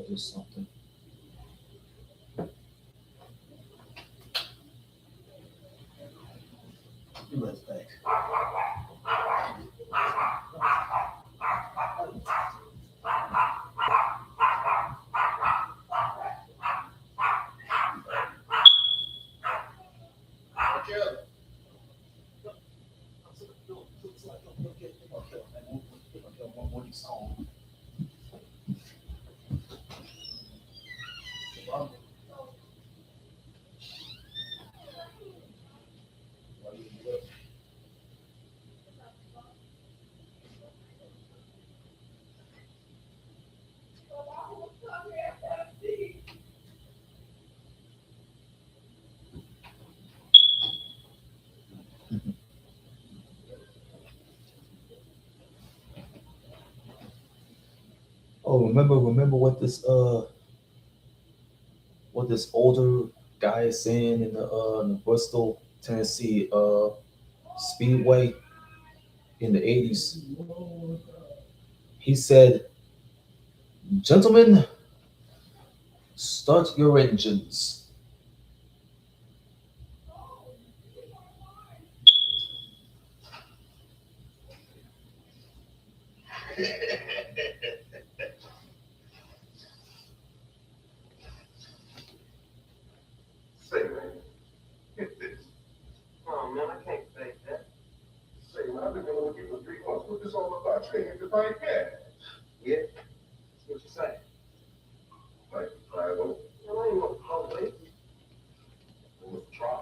do something. Let's back. Oh, remember what this older guy is saying in the Bristol, Tennessee Speedway in the 80s. He said, "Gentlemen, start your engines." Say, man, get this. Oh, man, I can't fake that. Say, man, I've been dealing with you for 3 months. What this all about? You can't even find cash. Yeah? That's what you say. Like, I don't. No, I ain't gonna call late. Well, let's try.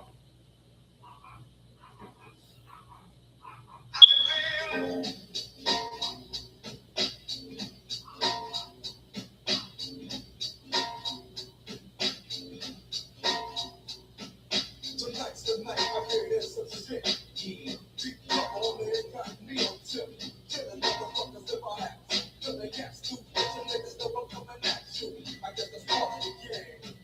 Tonight's the night I hear there's some shit. Yeah. Deep up on it, got me on tip. Killing motherfuckers if I have to. Filling gaps too. Bitch, and niggas know I'm coming at you. I guess that's part of the game.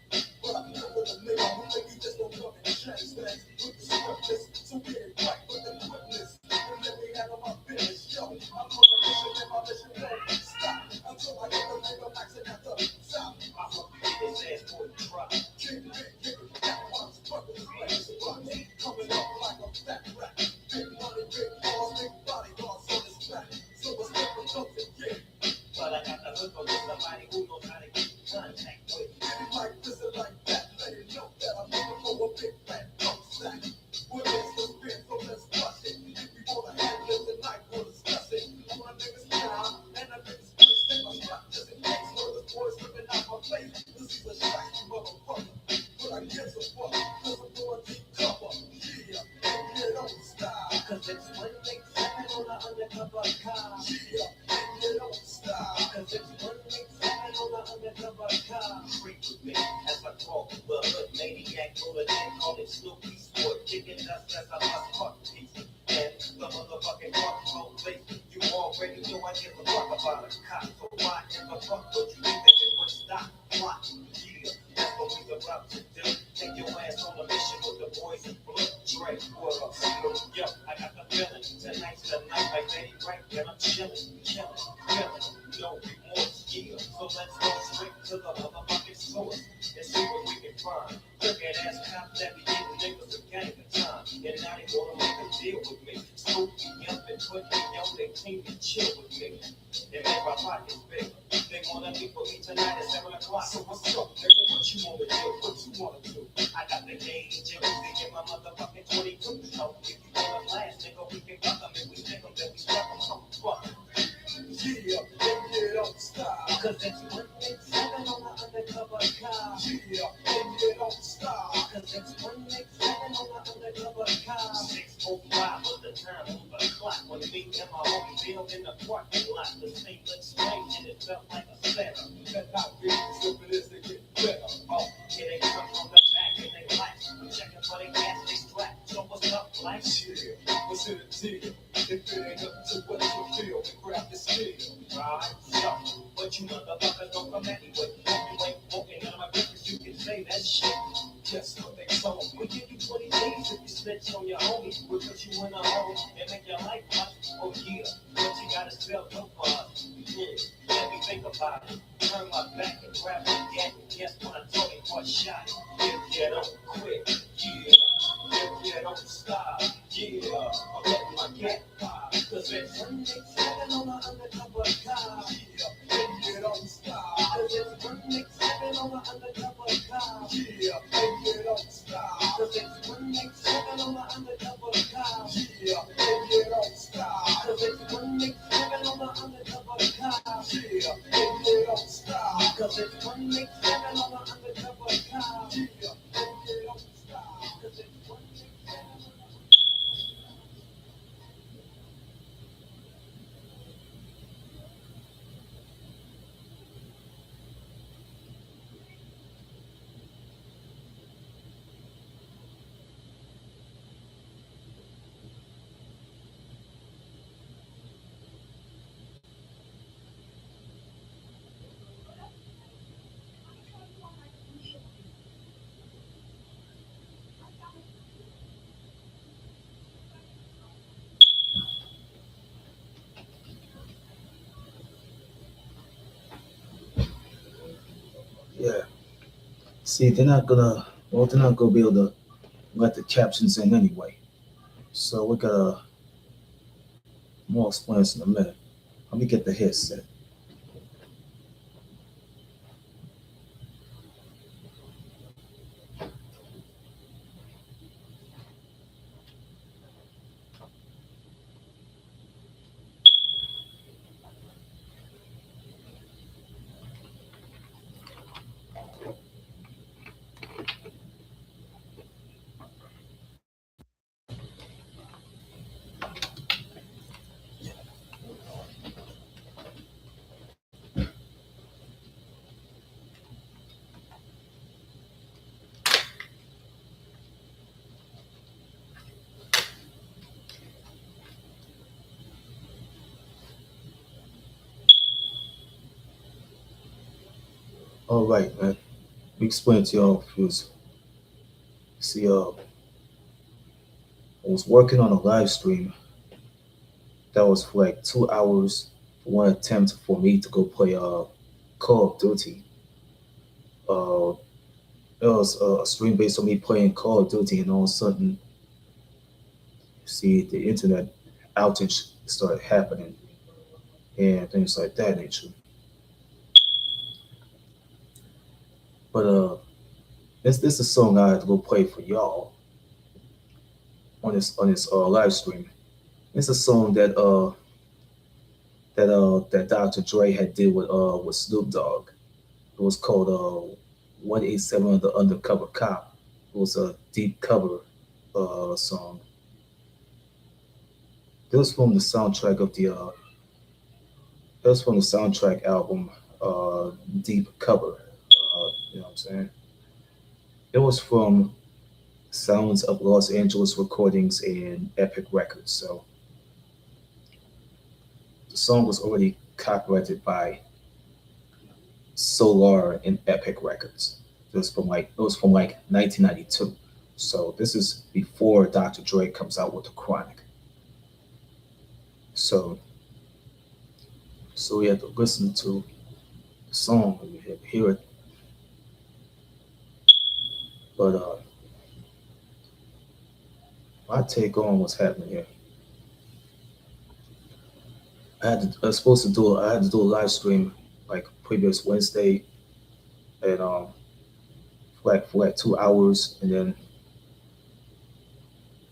But I know with a nigga who think he just don't come and change things with the swiftness. So get it right with the quickness. And let me handle my business. Yo, I'm on a mission and my mission won't stop until I get the nigga maxing at the top. I hope you get his ass for the drop. Kick it, that one's brothers, players, bucks. Coming up like a fat rat. Big money, big balls, big bodyguards on his back. So it's different, don't forget. But I got the hook on somebody who knows how to get in contact with. Get it like this and like that. Let it know that I'm looking for a big fat pump stack. Women's the spin, so let's bust it. If we wanna have this tonight, we'll discuss it. On a nigga's job, and a nigga's first thing I stop just in case one of the boys slipping out my face. This is a shiny motherfucker. But I give a fuck, cause I'm going deep cover. Yeah, and you don't stop. Cause it's one thing seven on the undercover car. Yeah, and you don't stop. Cause it's one thing seven on the undercover car. Freak with me as I talk the hood maniac, bullet and call it Snoopy sport. Kicking dust as I must fuck piece. And the motherfucking fuck roll face. You already know I give a fuck about a cop. So why in the fuck would you think that it would stop? Plot. Yeah, that's what we about to do. Take your ass on a mission with the boys in blue. Dre, what up? Yo, I got the feeling. Tonight's the night like Betty Frank, and I'm chillin'. No remorse, yeah. So let's go straight to the motherfucking source and see what we can find. Look at ass cops that be giving niggas a gang of time. And now they gonna make a deal with me. Scoop me up and put me on their team to chill with me. And make my pockets big. They wanna meet with me tonight at 7 o'clock. So what's up, nigga? What you wanna do? What you wanna do? I got the gauge and everything in my motherfucking 22. So if you wanna last, nigga, we can fuck them. If we stick them, then we stuck them. So fuck 'em. Yeah, and you don't stop. Cause it's 187 on the undercover car. Yeah, and you don't stop. Cause it's 187 on the undercover car. 6:05 was the time on the clock when me and my homie built in the parking lot. The same explained and it felt like a setup. That's how big the simple is to get better. Oh, yeah, they come from the back and they like. I'm checking for the gas, they strap. So what's up, like? Chill, what's in the deal? If it ain't up to what you feel, then grab the steel. Right? So, but you motherfuckers don't come anyway. If you ain't walking out of my business, you can say that shit. Guess what they told me? We give you 20 days if you snitch on your homies. We'll put you in a hole and make your life hot. Oh yeah, but you gotta spell no for us. Yeah, let me think about it. turn my back and grab my gat. Guess when I told him one shot. If you don't quit, yeah. If you don't stop, yeah. I'm letting my gat pop. Cause it's 187 on the undercover cop. Yeah. If you don't stop. Cause it's 187 on the undercover cop. Yeah. If you don't stop. Cause it's 187 on the undercover cop. Yeah. If you don't stop. Cause it's 187 on the undercover cop. Yeah. If you don't stop. Cause it's 187 on the undercover cop. Yeah. If you don't stop. Cause it's 187. Yeah. See, they're not gonna be able to let the captions in anyway. So we got more explains in a minute. Let me get the headset. All right, man. We explain to y'all fuse. See, I was working on a live stream that was for like 2 hours. One attempt for me to go play Call of Duty. Uh, it was a stream based on me playing Call of Duty, and all of a sudden, see the internet outage started happening and things like that nature. But this is a song I had to go play for y'all on this live stream. It's a song that Dr. Dre had did with Snoop Dogg. It was called 187 of the Undercover Cop. It was a deep cover song. It was from the soundtrack of the it was from the soundtrack album Deep Cover. You know what I'm saying? It was from Sounds of Los Angeles Recordings and Epic Records. So the song was already copyrighted by Solar and Epic Records. It was from like 1992. So this is before Dr. Dre comes out with the Chronic. So we had to listen to the song and we had to hear it. But my take on what's happening here. I was supposed to do I had to do a live stream like previous Wednesday and for like 2 hours and then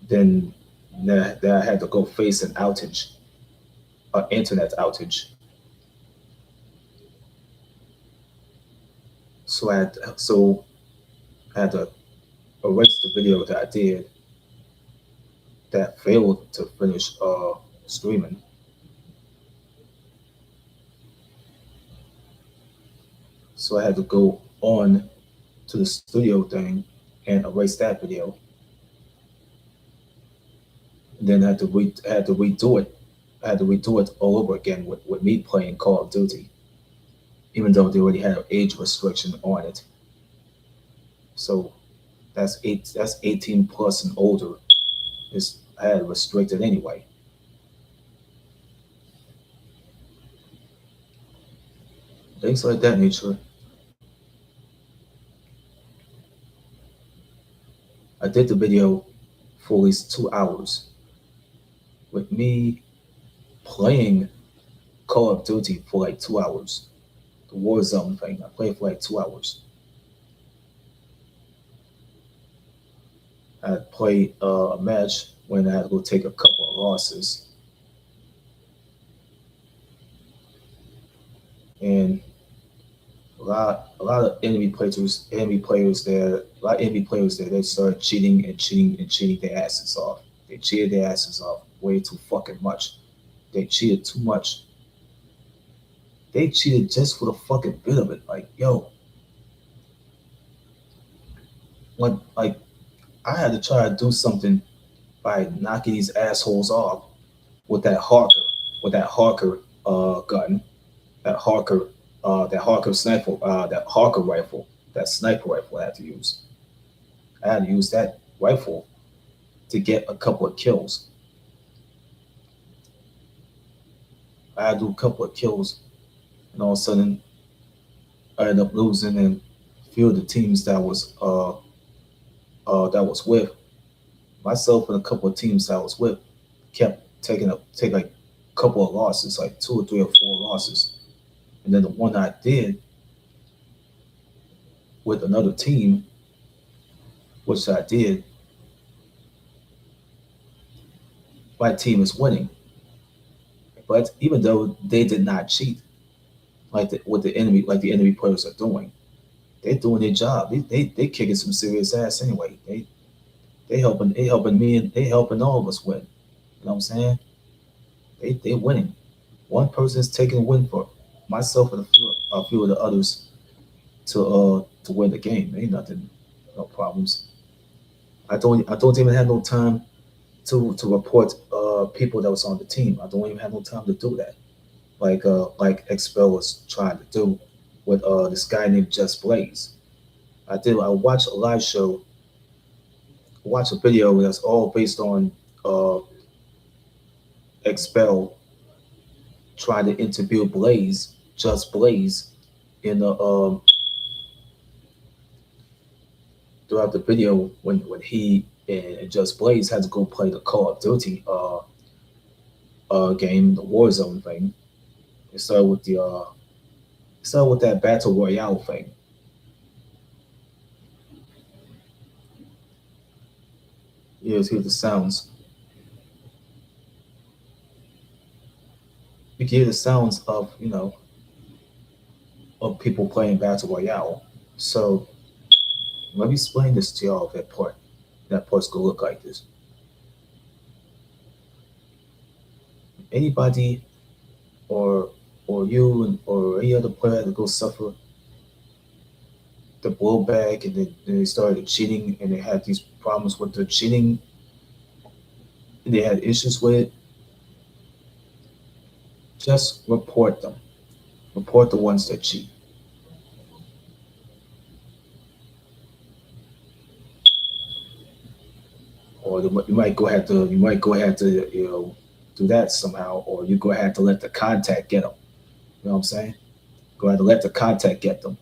then I had to go face an outage, an internet outage. So I had to erase the video that I did that failed to finish streaming. So I had to go on to the studio thing and erase that video. Then I had to redo it. I had to redo it all over again with me playing Call of Duty, even though they already had an age restriction on it. So that's 18 plus and older. Is I had restricted anyway. things like that nature. I did the video for at least 2 hours with me playing Call of Duty for like 2 hours. The Warzone thing, I played for like 2 hours. I played a match when I had to go take a couple of losses, and a lot of enemy players there, they started cheating and cheating and cheating their asses off. They cheated their asses off way too fucking much. They cheated too much. They cheated just for the fucking bit of it. Like, yo, like I had to try to do something by knocking these assholes off with that Harker, gun, that Harker sniper, that Harker rifle, that sniper rifle I had to use. I had to use that rifle to get a couple of kills. I had to do a couple of kills, and all of a sudden I ended up losing. And a few of the teams that was with myself and a couple of teams that I was with kept take like a couple of losses, like 2 or 3 or 4 losses. And then the one I did with another team, which I did, my team is winning. But even though they did not cheat, what the enemy players are doing, they're doing their job. They kicking some serious ass anyway. They helping me and they helping all of us win. You know what I'm saying? They winning. One person's taking a win for myself and a few of the others to win the game. Ain't nothing, no problems. I don't even have no time to report people that was on the team. I don't even have no time to do that. Like Expel was trying to do with this guy named Just Blaze. I watched a live show, watch a video that's all based on uh, Expel trying to interview Just Blaze, in the throughout the video when he and Just Blaze had to go play the Call of Duty game, the Warzone thing. It started with that battle royale thing. You hear the sounds. You can hear the sounds of of people playing battle royale. So let me explain this to y'all. That part. That part's gonna look like this. Anybody or or any other player that go suffer the blowback, and then they started cheating, and they had these problems with the cheating, and they had issues with it, just report them. Report the ones that cheat. Or you might go ahead to do that somehow, or you go ahead to let the contact get them. You know what I'm saying? Go ahead to let the contact get them.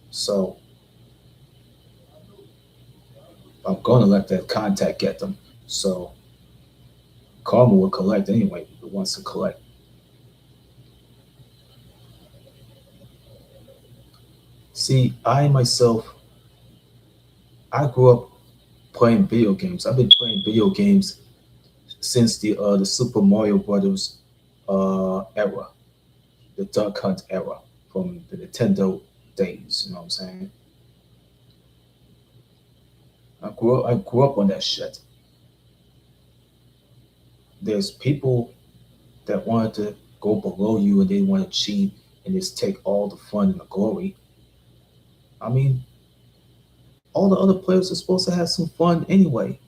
So I'm going to let that contact get them. So karma will collect anyway. It wants to collect. See, I myself, I grew up playing video games. I've been playing video games since the Super Mario Brothers era, the Duck Hunt era, from the Nintendo days. You know what I'm saying? I grew up on that shit. There's people that wanted to go below you and they want to cheat and just take all the fun and the glory. I mean, all the other players are supposed to have some fun anyway.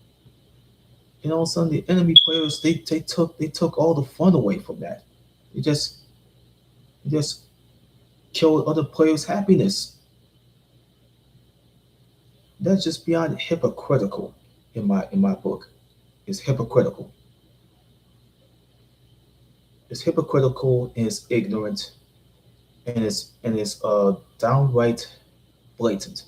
You know, some of the enemy players they took all the fun away from that. They just killed other players' happiness. That's just beyond hypocritical in my book. It's hypocritical. It's hypocritical and it's ignorant and it's downright blatant.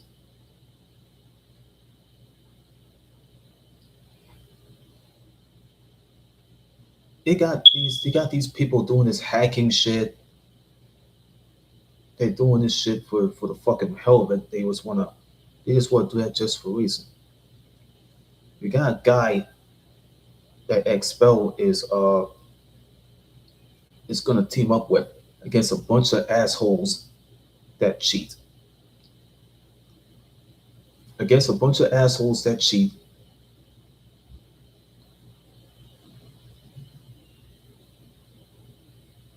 They got these people doing this hacking shit. They're doing this shit for the fucking hell of it. They just want to do that just for a reason. You got a guy that Expel is gonna team up with against a bunch of assholes that cheat. Against a bunch of assholes that cheat.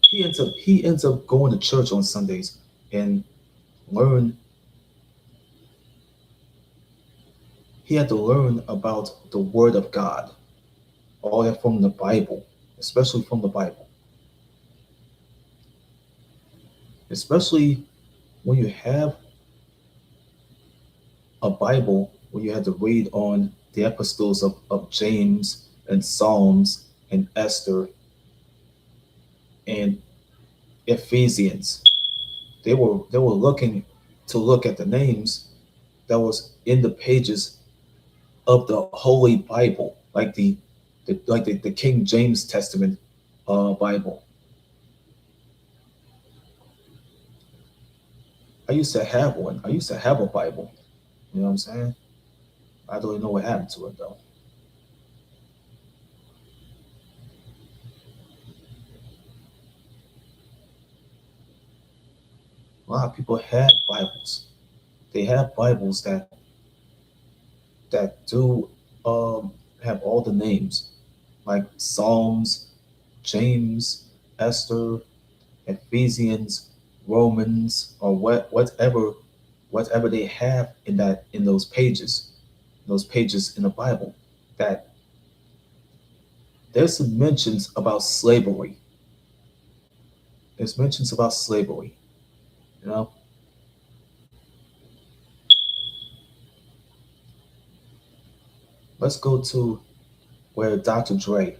He ends up going to church on Sundays and learn he had to learn about the word of God, all that from the Bible, especially from the Bible. Especially when you have a Bible where you had to read on the epistles of James and Psalms and Esther and Ephesians. They were looking to look at the names that was in the pages of the Holy Bible, like the King James Testament Bible. I used to have one. I used to have a Bible. You know what I'm saying? I don't even know what happened to it though. A lot of people have Bibles. They have Bibles that do have all the names, like Psalms, James, Esther, Ephesians, Romans, or whatever they have in those pages in the Bible. That there's some mentions about slavery. There's mentions about slavery. You know, let's go to where Dr. Dre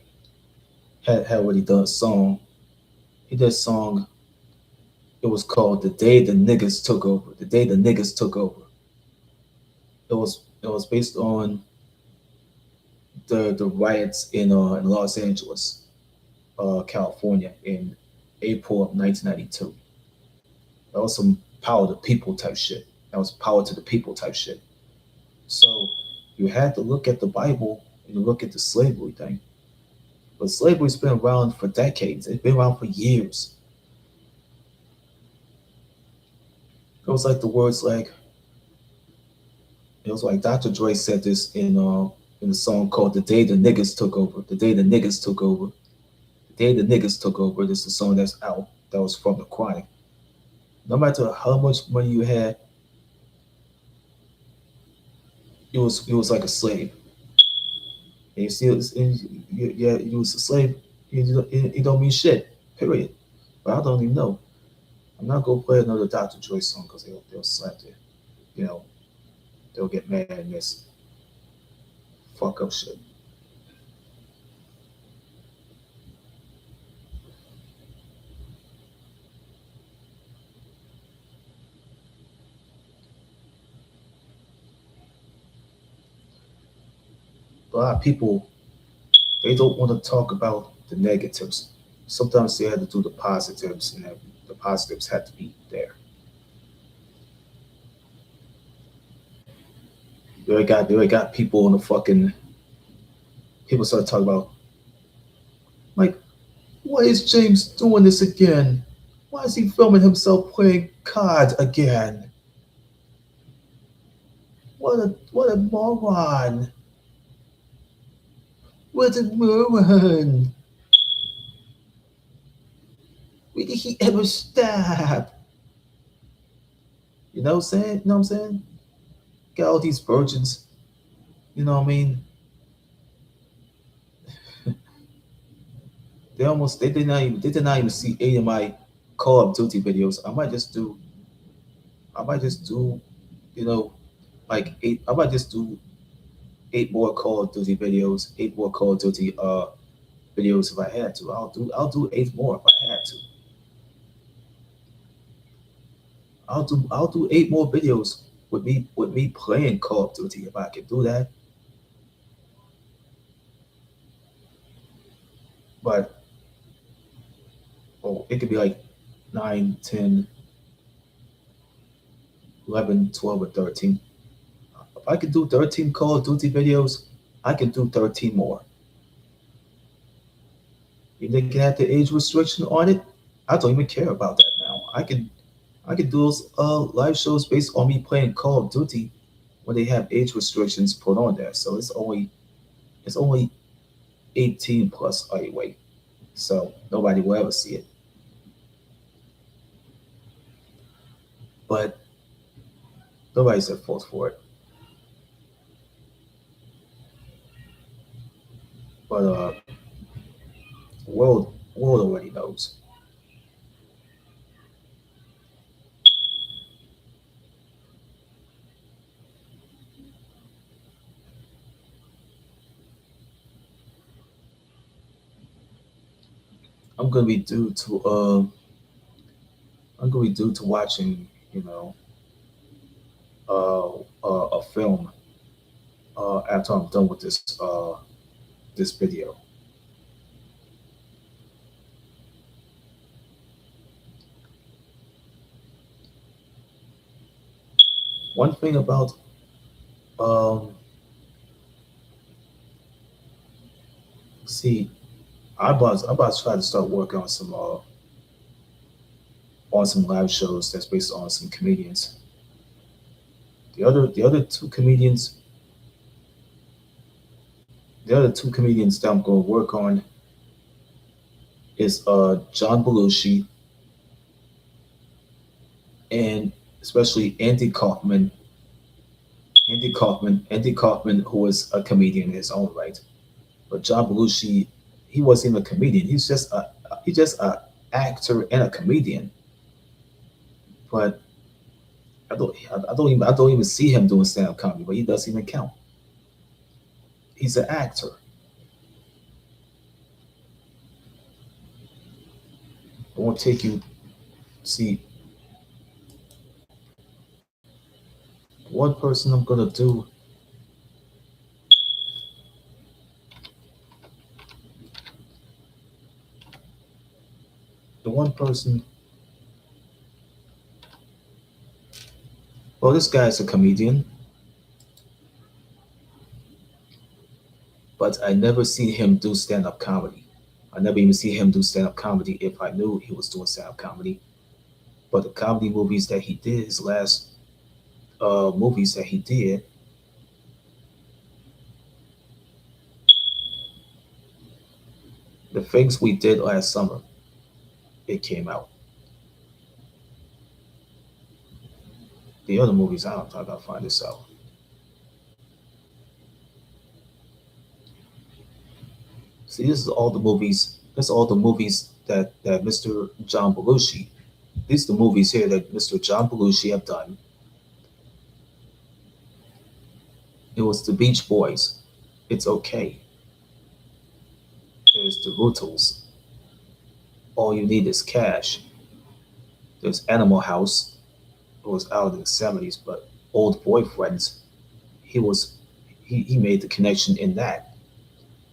had already done a song. He did a song. It was called "The Day the Niggas Took Over." The day the niggas took over. It was based on the riots in Los Angeles, California, in April of 1992. That was some power to people type shit. That was power to the people type shit. So you had to look at the Bible and you look at the slavery thing. But slavery's been around for decades. It's been around for years. It was like the words like it was like Dr. Dre said this in a song called "The Day the Niggas Took Over." The day the niggas took over. The day the niggas took over. This is a song that's out. That was from the Chronic. No matter how much money you had, it was like a slave. And you see, yeah, you was a slave. It don't mean shit. Period. But I don't even know. I'm not gonna play another Dr. Dre song because they'll slap it. You know, they'll get mad and miss fuck up shit. A lot of people they don't want to talk about the negatives. Sometimes they have to do the positives, and the positives have to be there. They got people on the fucking people start talking about like, why is James doing this again? Why is he filming himself playing cards again? What a moron! What a moron! Where did he ever stop? You know what I'm saying? You know what I'm saying? Got all these virgins. You know what I mean? They did not even see eight of my Call of Duty videos. I might just do you know like eight. I might just do eight more Call of Duty videos. Eight more Call of Duty videos if I had to. I'll do eight more if I had to. I'll do 8 more videos with me playing Call of Duty if I can do that. But oh, it could be like 9, 10, 11, 12, or 13. If I can do 13 Call of Duty videos, I can do 13 more. If they can have the age restriction on it, I don't even care about that now. I can do those live shows based on me playing Call of Duty when they have age restrictions put on there. So it's only 18 plus anyway. So nobody will ever see it. But nobody's at fault for it. But world already knows. I'm gonna be due to I'm gonna be due to watching, you know, a film after I'm done with this video. One thing about um see, I'm about to try to start working on some live shows that's based on some comedians. The other two comedians, that I'm going to work on is John Belushi and especially Andy Kaufman, who is a comedian in his own right. But John Belushi, he wasn't even a comedian. He's just a actor and a comedian. But I don't even see him doing stand up comedy. But he doesn't even count. He's an actor. I won't take you see one person I'm gonna do. The one person. Well, this guy's a comedian, but I never see him do stand up comedy. I never even see him do stand up comedy if I knew he was doing stand up comedy. But the comedy movies that he did, his last movies that he did, the things we did last summer, it came out. The other movies, I gotta find this out. See, this is all the movies. That's all the movies that Mr. John Belushi. These are the movies here that Mr. John Belushi have done. It was the Beach Boys. It's okay. There's the Rutles. All you need is cash. There's Animal House. It was out in the '70s, but Old Boyfriends. He was he made the connection in that.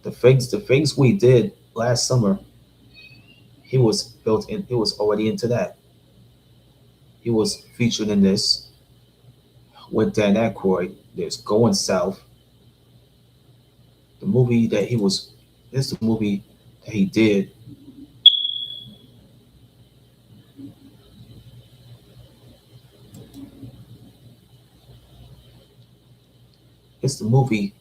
The things we did last summer, he was built in. He was already into that. He was featured in this with Dan Aykroyd. There's Going South, the movie that he was. This is the movie that he did. It's the movie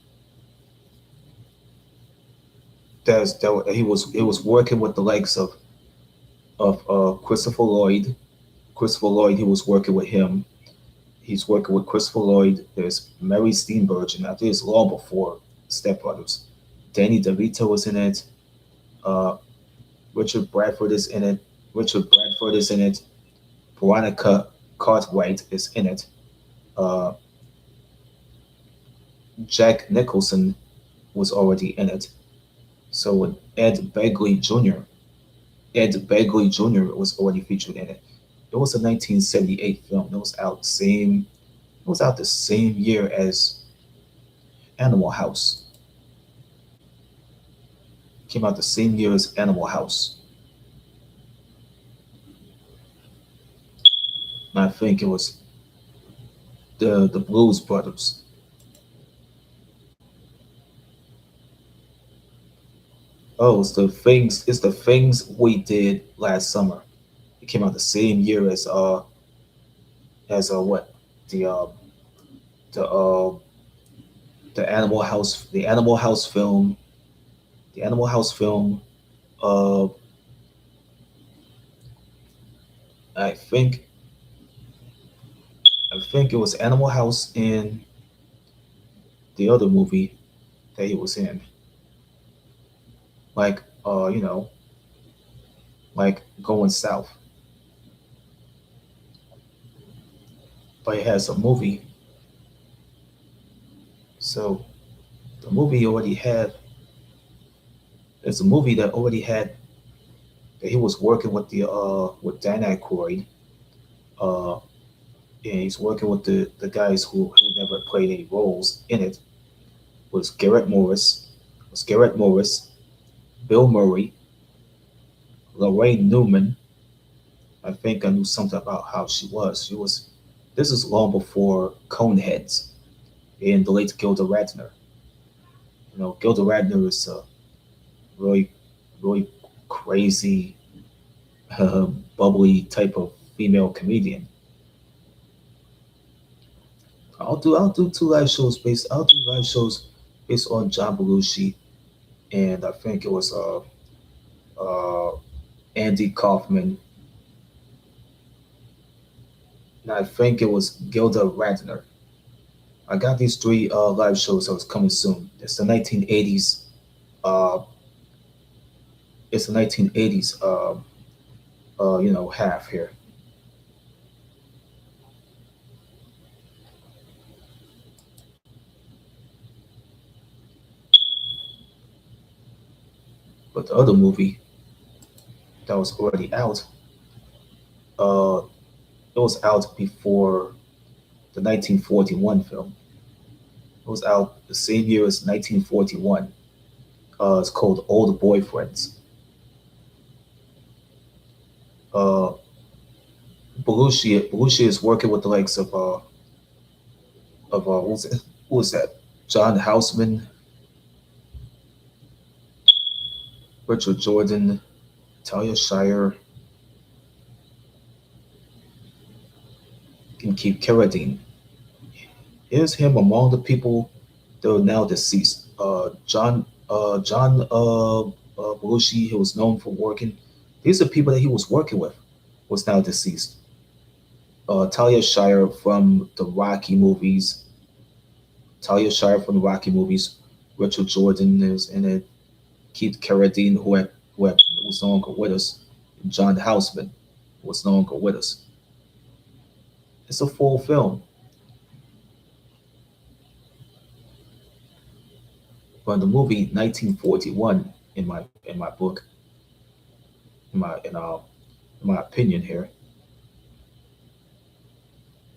that he was working with the likes of Christopher Lloyd. Christopher Lloyd, he was working with him. He's working with Christopher Lloyd. There's Mary Steenburgen. I think it's long before Step Brothers. Danny DeVito was in it. Uh, Richard Bradford is in it. Richard Bradford is in it. Veronica Cartwright is in it. Uh, Jack Nicholson was already in it. So Ed Begley Jr. was already featured in it. It was a 1978 film. It was out the same year as Animal House. Came out the same year as Animal House. And I think it was the Blues Brothers. Oh, it's the things we did last summer. It came out the same year as what the the uh the Animal House film, the Animal House film. Uh, I think I think it was Animal House in the other movie that he was in, like you know, like Going South. But it has a movie, so the movie already had. There's a movie that already had that he was working with the with Dan Aykroyd. Uh, and he's working with the guys who never played any roles in it. Was Garrett Morris, was Garrett Morris, Bill Murray, Lorraine Newman. I think I knew something about how she was. She was. This is long before Coneheads and the late Gilda Radner. You know, Gilda Radner is a really, really crazy, bubbly type of female comedian. I'll do two live shows based. I'll do live shows based on John Belushi, and I think it was Andy Kaufman, and I think it was Gilda Radner. I got these three live shows that was coming soon. It's the 1980s. Uh, it's the 1980s. Half here. But the other movie that was already out, uh, it was out before the 1941 film. It was out the same year as 1941. It's called Old Boyfriends. Uh, Belushi is working with the likes of who was that? John Houseman, Richard Jordan, Talia Shire, and Keith Carradine. Here's him among the people that are now deceased. John Belushi, he was known for working. These are people that he was working with, was now deceased. Talia Shire from the Rocky movies. Talia Shire from the Rocky movies. Richard Jordan is in it. Keith Carradine, who was no longer with us. John Houseman was no longer with us. It's a full film. But the movie 1941, in my book, in my in uh in my opinion here,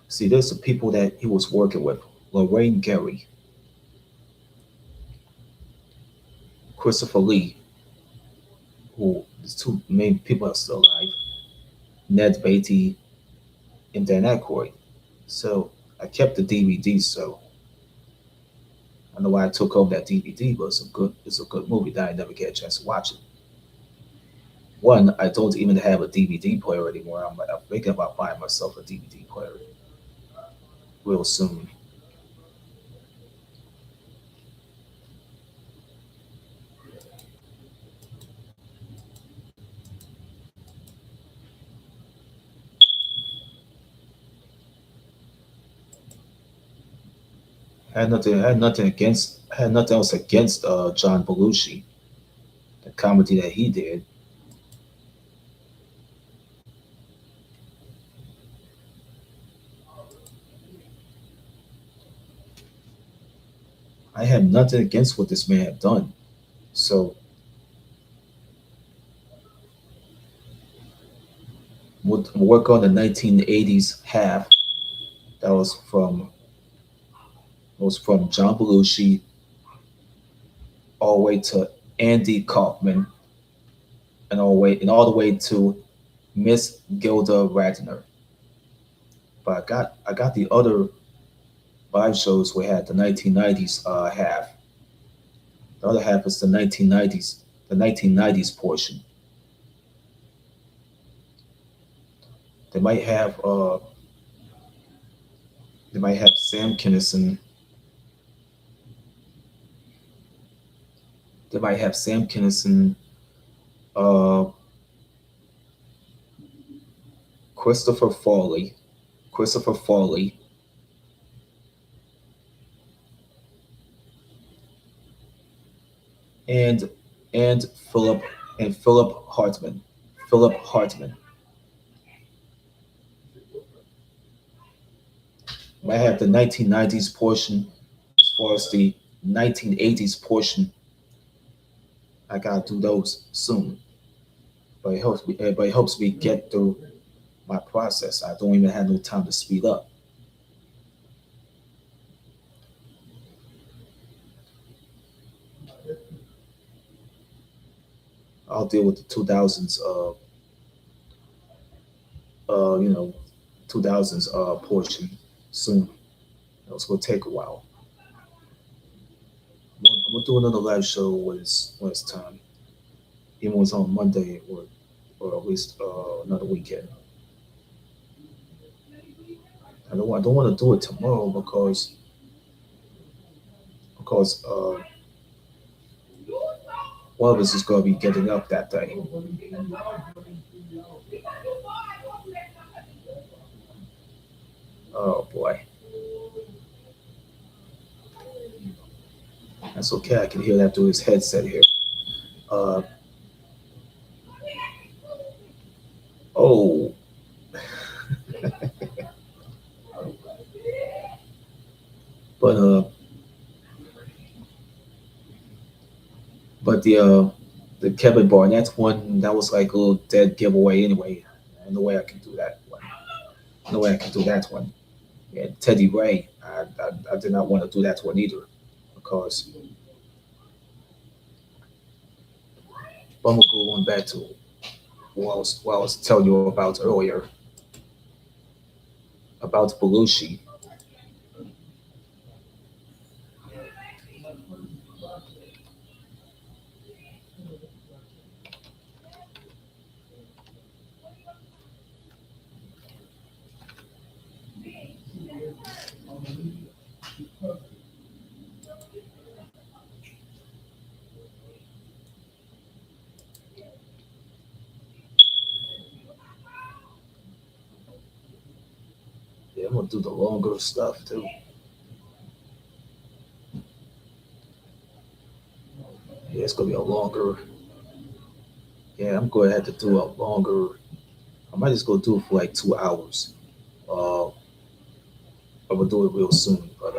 see, there's the people that he was working with: Lorraine Gary, Christopher Lee, who the two main people are still alive, Ned Beatty, and Dan Aykroyd. So I kept the DVD, so I know why I took home that DVD, but it's a good movie that I never get a chance to watch it. One, I don't even have a DVD player anymore. I'm thinking about buying myself a DVD player real soon. I had nothing else against John Belushi, the comedy that he did. I had nothing against what this man had done. So We'll work on the 1980s half. That was from John Belushi all the way to Andy Kaufman and all the way to Miss Gilda Radner. But I got the other live shows we had the 1990s half. The other half is the 1990s portion. They might have uh they might have Sam Kinison. They might have Sam Kinison, uh, Christopher Farley, Christopher Farley, and and Philip and Philip Hartman. Philip Hartman. Might have the 1990s portion. As far as the 1980s portion, I gotta do those soon. But it helps me get through my process. I don't even have no time to speed up. I'll deal with the 2000s, you know, 2000s portion soon. It's gonna take a while. I'm gonna do another live show when it's time, even when it's on Monday or at least another weekend. I don't want to do it tomorrow because one of us is gonna be getting up that day. Oh boy, that's okay. I can hear that through his headset here. Uh, oh, but uh, but the Kevin Barnett one that was like a little dead giveaway anyway. No way I can do that one. No way I can do that one. And Teddy Ray, I did not want to do that one either because but I'm gonna go on back to what I was telling you about earlier about Belushi. Yeah, I'm gonna do the longer stuff too. Yeah, it's gonna be a longer. Yeah, I'm going to have to do a longer. I might just go do it for like 2 hours. Uh, I'm gonna do it real soon, but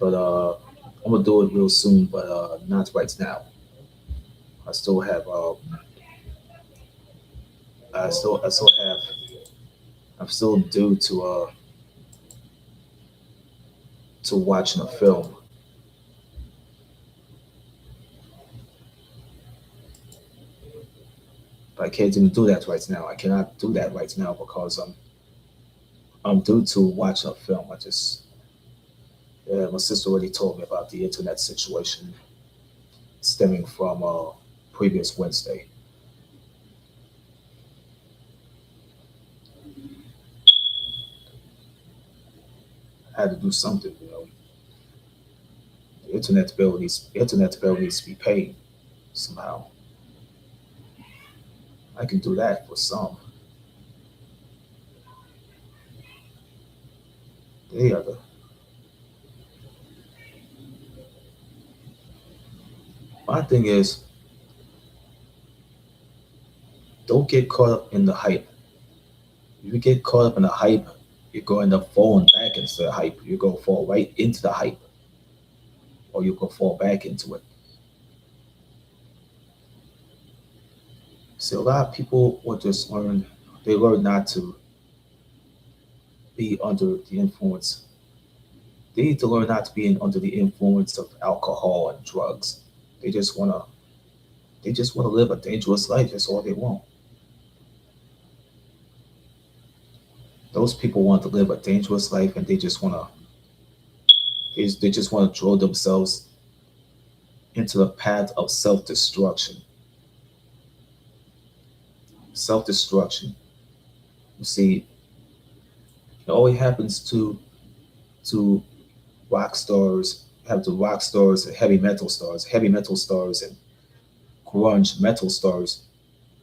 I'm gonna do it real soon, but not right now. I still have I still have I'm still due to watching a film. But I can't even do that right now. I cannot do that right now because I'm due to watch a film. I just yeah, my sister already told me about the internet situation stemming from previous Wednesday. I had to do something, you know. The internet bill needs to be paid somehow. I can do that for some. The other. My thing is, don't get caught up in the hype. If you get caught up in the hype, you're going to fall back into the hype. You're going to fall right into the hype, or you can fall back into it. See, a lot of people will just learn. They learn not to be under the influence. They need to learn not to be under the influence of alcohol and drugs. They just wanna they just wanna live a dangerous life. That's all they want. Those people want to live a dangerous life, and they just wanna draw themselves into the path of self destruction. Self destruction. You see, it always happens to rock stars, have the rock stars and heavy metal stars and grunge metal stars.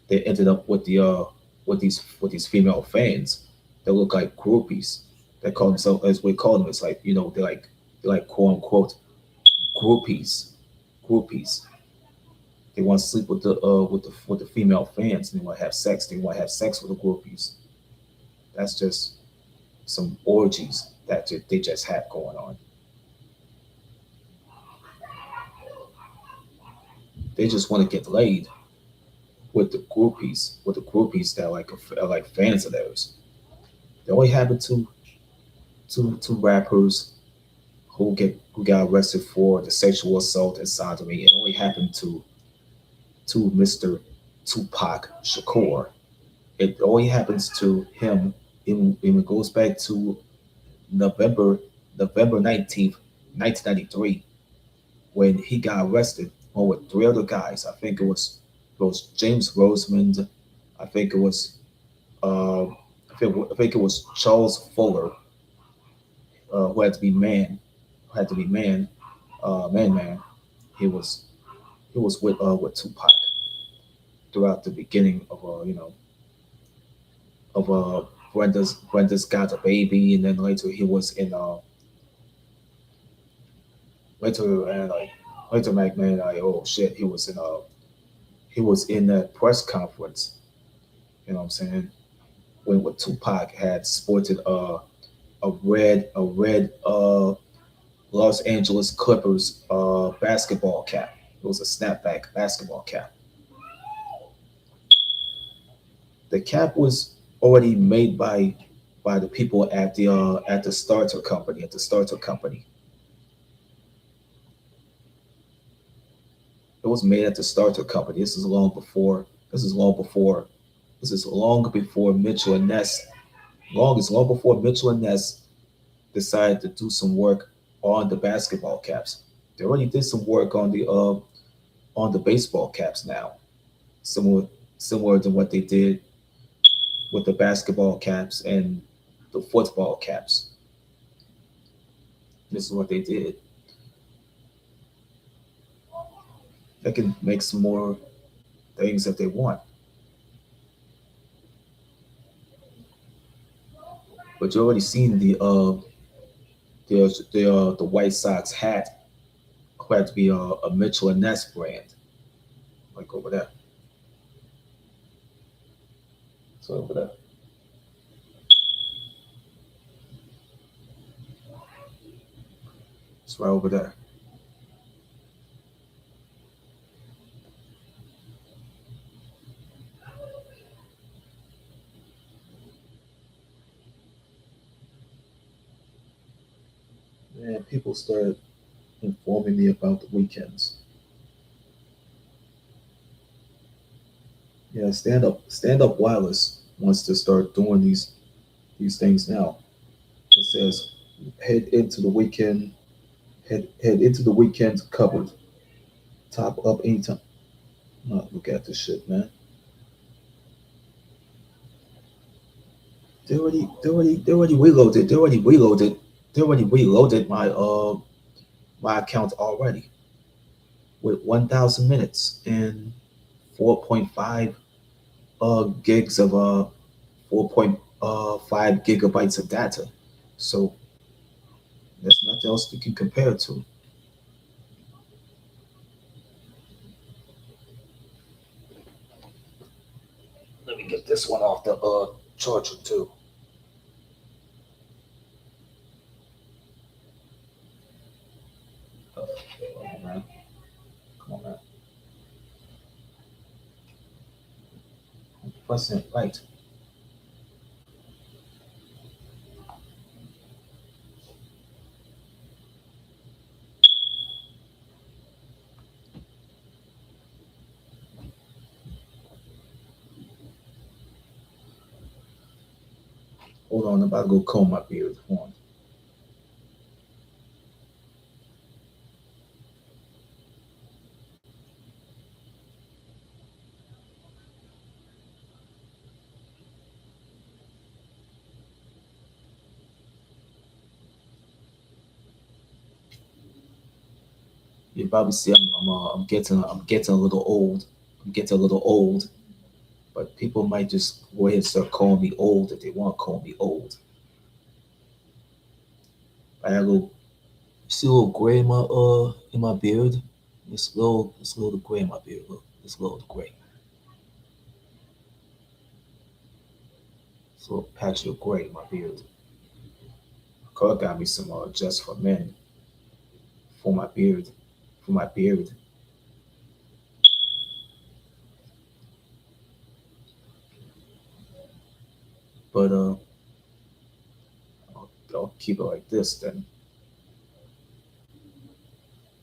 They ended up with these female fans that look like groupies. They call themselves, as we call them, it's like, they're like quote unquote groupies. Groupies. They want to sleep with the female fans, and they want to have sex. They want to have sex with the groupies. That's just some orgies that they just have going on. They just want to get laid with the groupies that are like fans of theirs. They only happen to rappers who got arrested for the sexual assault and sodomy. It only happened to Mr. Tupac Shakur. It only happens to him. It goes back to November November 19th, 1993, when he got arrested along with three other guys. It was James Rosemond. I think it was I think it was Charles Fuller, who had to be man, had to be man. He was with Tupac throughout the beginning of Brenda's Got a Baby, and then later he was in later and like later McMahon, like, oh shit, he was in that press conference. You know what I'm saying? When Tupac had sported a red Los Angeles Clippers basketball cap. It was a snapback basketball cap. The cap was already made by the people at the starter company. It was made at the starter company. This is long before. This is long before. This is long before Mitchell and Ness. Long before Mitchell and Ness decided to do some work on the basketball caps. They already did some work on the baseball caps now, similar to what they did with the basketball caps and the football caps. This is what they did. They can make some more things if they want, but you already seen the White Sox hat, who had to be a Mitchell and Ness brand, like over there. So over there. It's right over there. And people started informing me about the weekends. Yeah, stand up wireless wants to start doing these things now. It says head into the weekend, head into the weekend covered. Top up anytime. No, look at this shit, man. They already reloaded. They already reloaded my account already with 1,000 minutes and 4.5 gigs of 4.5 gigabytes of data. So there's nothing else you can compare it to. Let me get this one off the charger too. Come on, man. Come on, man. I'm pressing it right. Hold on, I'm about to go comb my beard. Hold on. You probably see I'm getting a little old. I'm getting a little old, but people might just go ahead and start calling me old if they want to call me old. I got a little, see a little gray in my beard. It's a little gray in my beard. Look, it's a little gray. It's a little patch of gray in my beard. Color got me some just for men for my beard, for my beard. But I'll keep it like this then.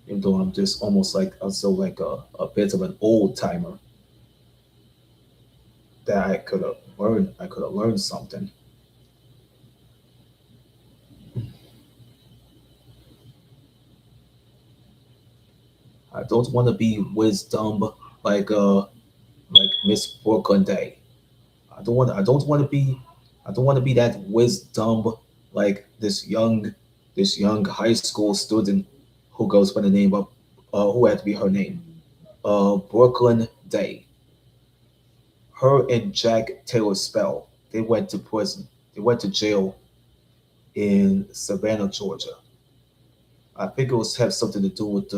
Even though I'm just almost like also like a bit of an old timer that I could have learned something. I don't want to be wisdom like uh like Miss Brooklyn Day. I don't want to be that wisdom like this young high school student who goes by the name of who had to be her name, Brooklyn Day. Her and Jack Taylor Spell, they went to prison. They went to jail in Savannah, Georgia. I think it was have something to do with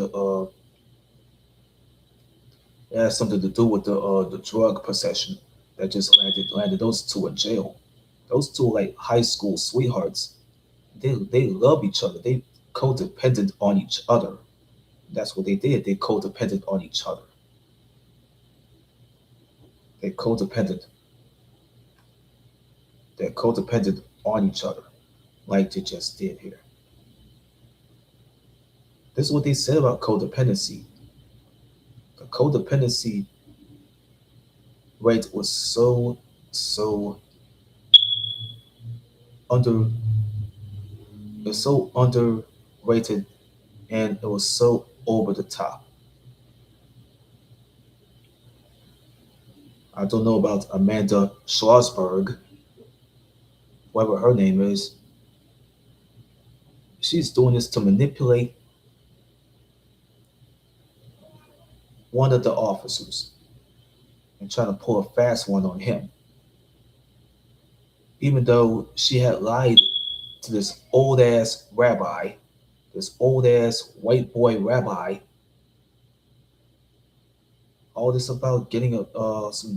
it has something to do with the drug possession that just landed those two in jail. Those two like high school sweethearts. They love each other. They codependent on each other. That's what they did. They codependent on each other. They codependent. They're codependent on each other, like they just did here. This is what they said about codependency. The codependency rate was so under it's so underrated, and it was so over the top. I don't know about Amanda Schlossberg, whatever her name is. She's doing this to manipulate one of the officers and trying to pull a fast one on him, even though she had lied to this old ass rabbi, this old ass white boy rabbi. All this about getting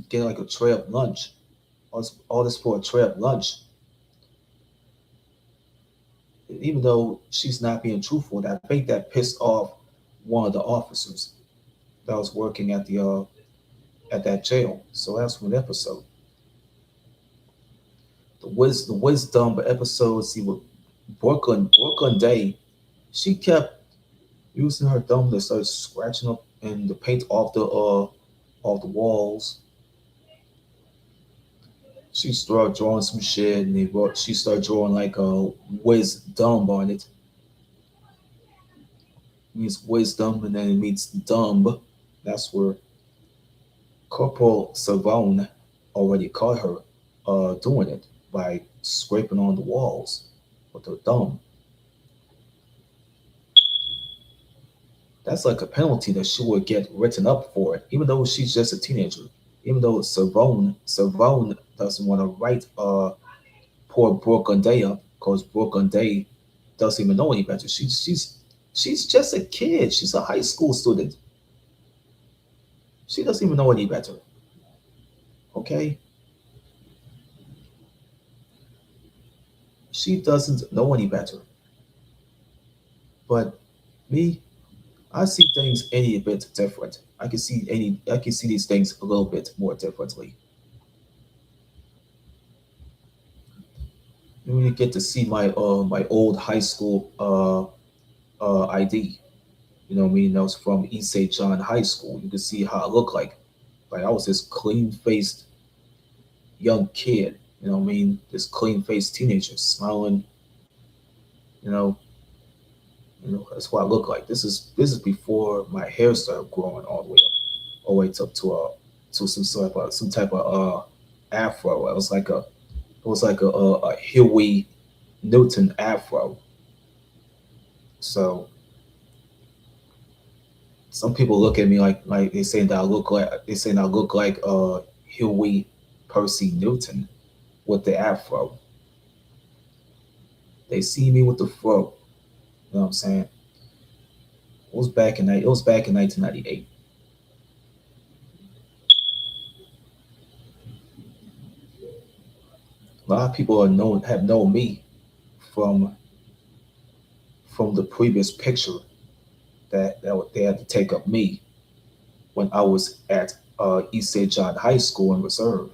getting like a tray of lunch. All this for a tray of lunch. Even though she's not being truthful, and I think that pissed off one of the officers that was working at that jail. So that's one episode. The wisdom episode. See what Brooklyn Day. She kept using her thumb to start scratching up and the paint off the walls. She started drawing some shit, and she started drawing like a wisdom on it. It means wisdom, and then it means dumb. That's where Corporal Savone already caught her doing it by scraping on the walls with her thumb. That's like a penalty that she would get written up for it, even though she's just a teenager. Even though Savone doesn't want to write poor Brooke Day up because Brooke Day doesn't even know any better. She's just a kid. She's a high school student. She doesn't even know any better. Okay, she doesn't know any better. But me, I see things any bit different. I can see these things a little bit more differently. When you get to see my old high school ID, you know what I mean? That was from East St. John High School. You can see how I look like. Like I was this clean faced young kid. You know what I mean? This clean faced teenager smiling, you know, that's what I look like. This is before my hair started growing all the way to some type of afro. It was like a Huey Newton afro. So some people look at me like they saying I look like Huey Percy Newton with the afro. They see me with the fro. You know what I'm saying? It was back in 1998. A lot of people have known me from the previous picture they had to take of me when I was at East St. John High School in Reserve,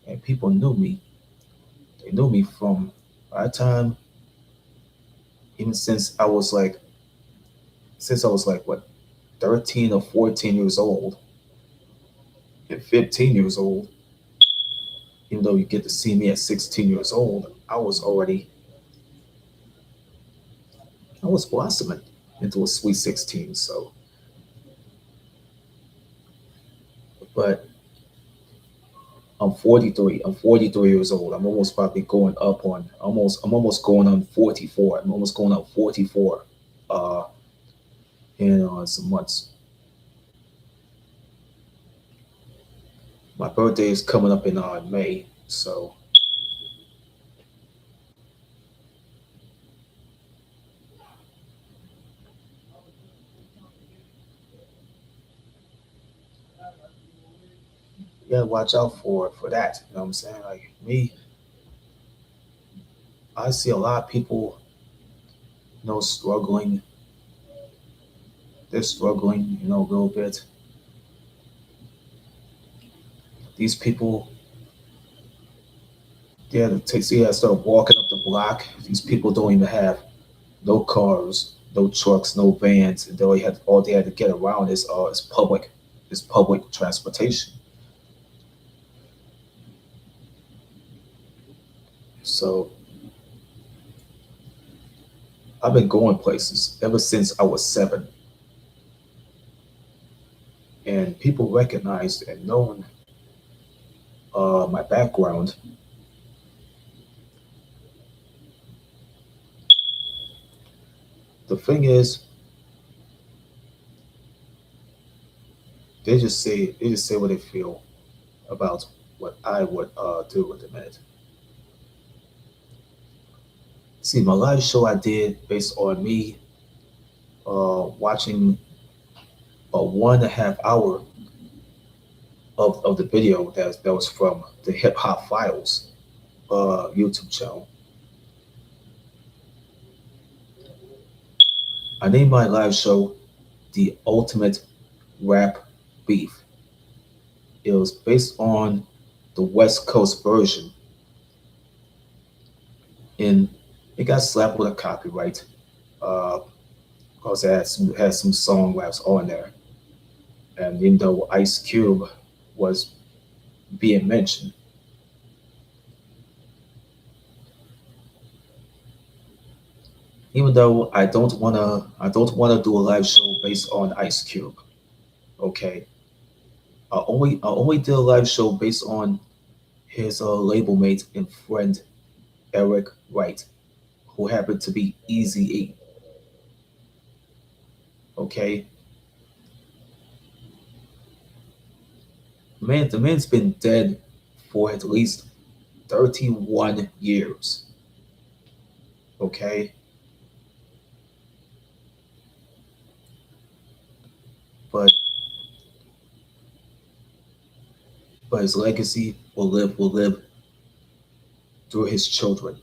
and people knew me. They knew me from that time, even since I was like what 13 or 14 years old and 15 years old. Even though you get to see me at 16 years old, I was blossoming into a sweet 16. So, but I'm 43. I'm 43 years old. I'm almost probably going up on I'm almost going on 44. I'm almost going on 44 uh in some months. My birthday is coming up in May. So, you gotta watch out for that. You know what I'm saying? Like me, I see a lot of people, struggling. They're struggling, a little bit. These people, they had to start walking up the block. These people don't even have no cars, no trucks, no vans. And all they had to get around is public transportation. So I've been going places ever since I was 7, and people recognized and known my background. The thing is, they just say what they feel about what I would do at the minute. See, my live show I did based on me watching a 1.5 hour of the video that was from the Hip Hop Files YouTube channel. I named my live show The Ultimate Rap Beef. It was based on the West Coast version, and it got slapped with a copyright because it had some song raps on there. And even though Ice Cube was being mentioned, even though I don't wanna do a live show based on Ice Cube. Okay, I only did a live show based on his label mate and friend Eric Wright, who happened to be Easy E. Okay, the man's been dead for at least 31 years. Okay, but his legacy will live through his children,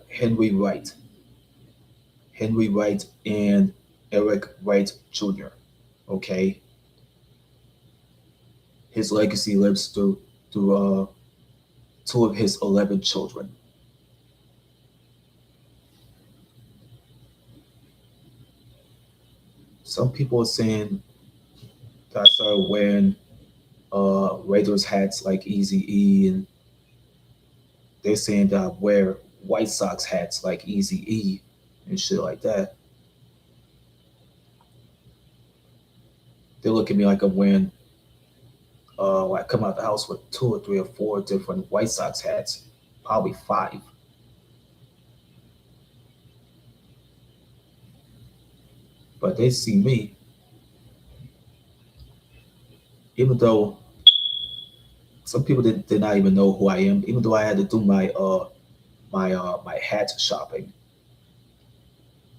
Henry Wright, and Eric Wright Jr. Okay, his legacy lives through two of his 11 children. Some people are saying that I started wearing Raiders hats like Easy E, and They're saying that I wear White Sox hats like Easy E and shit like that. They look at me like I'm wearing I come out the house with two or three or four different White Sox hats, probably five. But they see me, even though some people did not even know who I am, even though I had to do my hat shopping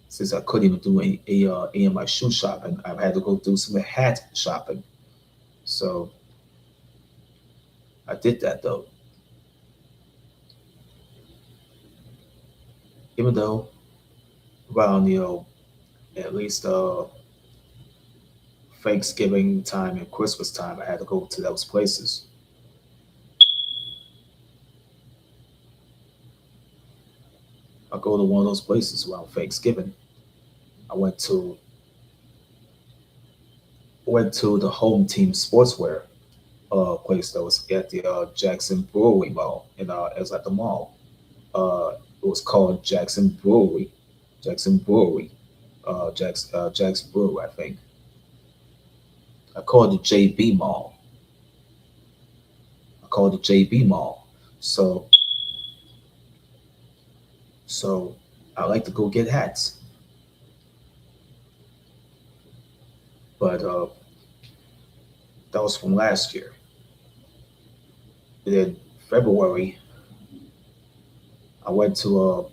since I couldn't even do any of my shoe shopping. I had to go do some hat shopping. So I did that though. Even though around at least Thanksgiving time and Christmas time, I had to go to those places. I go to one of those places around Thanksgiving. I went to the home team sportswear place that was at the Jackson Brewery Mall, and it was at the mall. It was called Jackson Brewery, Jackson Brewery, I think. I called it the JB Mall. I called it the JB Mall. So so I like to go get hats, but that was from last year. And then February, I went to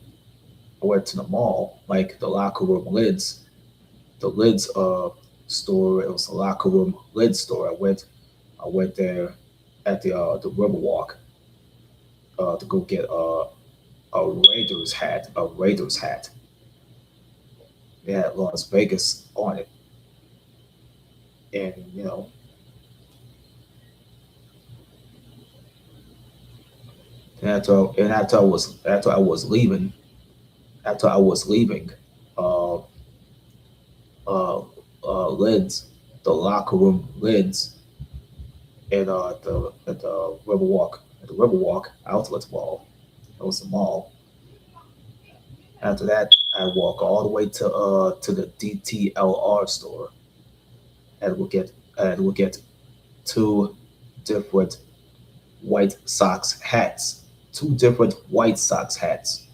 the mall, like the locker room lids, the lids store. It was a locker room lid store. I went there at the Riverwalk to go get a Raiders hat. A Raiders hat. They had Las Vegas on it, and after I was leaving, uh, uh, lids, the locker room lids at the Riverwalk Outlet Mall. It was the mall. After that, I walk all the way to the DTLR store and we'll get two different White Sox hats. Two different White Sox hats.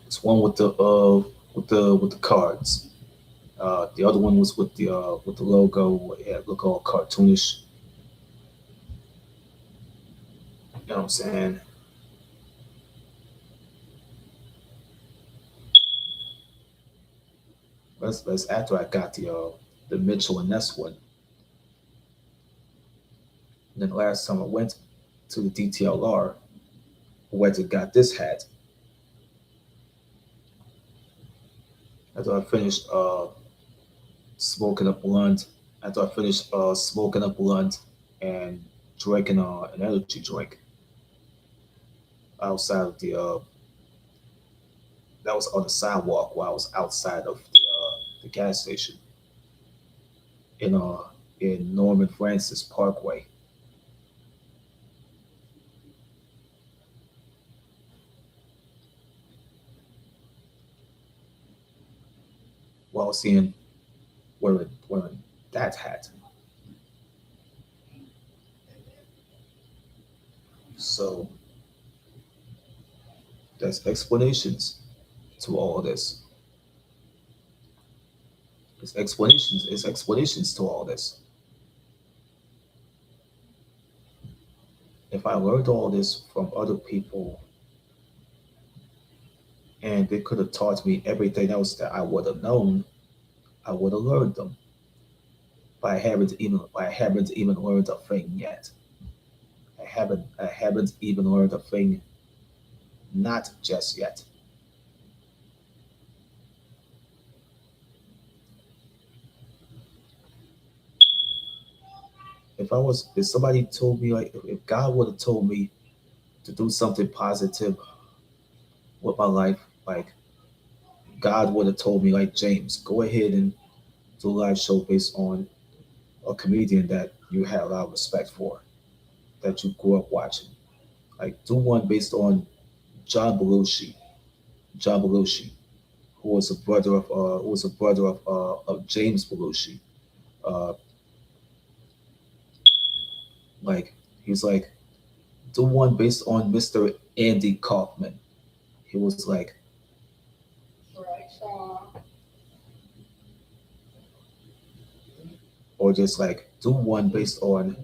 It's one with the cards. The other one was with the logo. It looked all cartoonish. You know what I'm saying? Let's after I got the Mitchell and Ness one. And then last time I went to the DTLR, I went and got this hat. After I finished smoking a blunt, after I finished smoking a blunt and drinking an energy drink outside of that was on the sidewalk while I was outside of the gas station in uh in Norman Francis Parkway while seeing wearing that hat. So there's explanations to all this. There's explanations to all this. If I learned all this from other people and they could have taught me everything else that I would have known, I would have learned them. But I haven't even learned a thing yet. I haven't even learned a thing, not just yet. If somebody told me, like, if God would have told me to do something positive with my life, like God would have told me, like, James, go ahead and do a live show based on a comedian that you had a lot of respect for, that you grew up watching. Like do one based on John Belushi, John Belushi, who was a brother of James Belushi. Uh, like he's like do one based on Mr. Andy Kaufman. He was like, or just like do one based on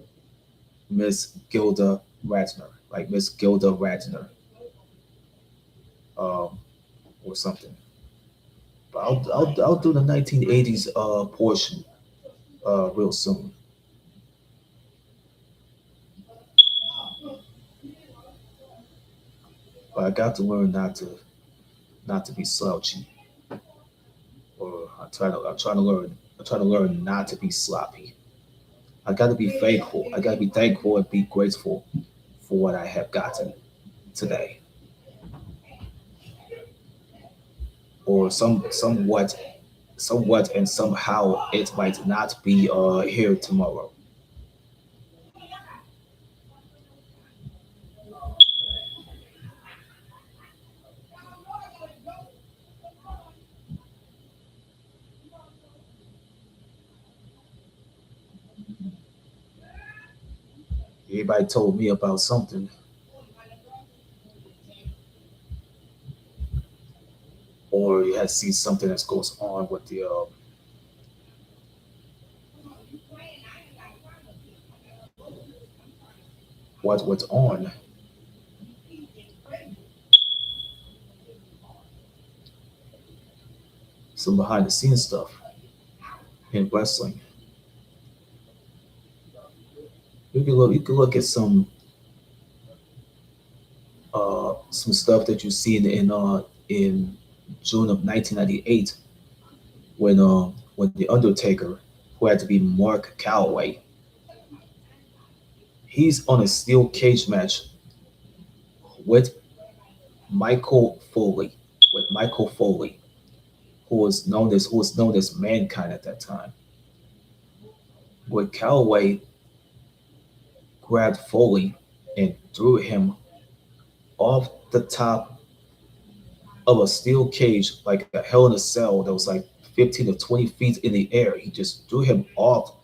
Miss Gilda Radner, like Miss Gilda Radner, um, or something. But I'll do the 1980s portion real soon. But I got to learn not to be slouchy, or I'm trying to learn not to be sloppy. I got to be thankful. I got to be thankful and be grateful for what I have gotten today, or somewhat and somehow it might not be here tomorrow. Everybody told me about something, or you had to see something that goes on with the what's on some behind the scenes stuff in wrestling. You can look at some stuff that you see in June of 1998 when the Undertaker, who had to be Mark Calloway, he's on a steel cage match with Michael Foley, Michael Foley, who was known as Mankind at that time. Where Calloway grabbed Foley and threw him off the top of a steel cage like a hell in a cell that was like 15 to 20 feet in the air. He just threw him off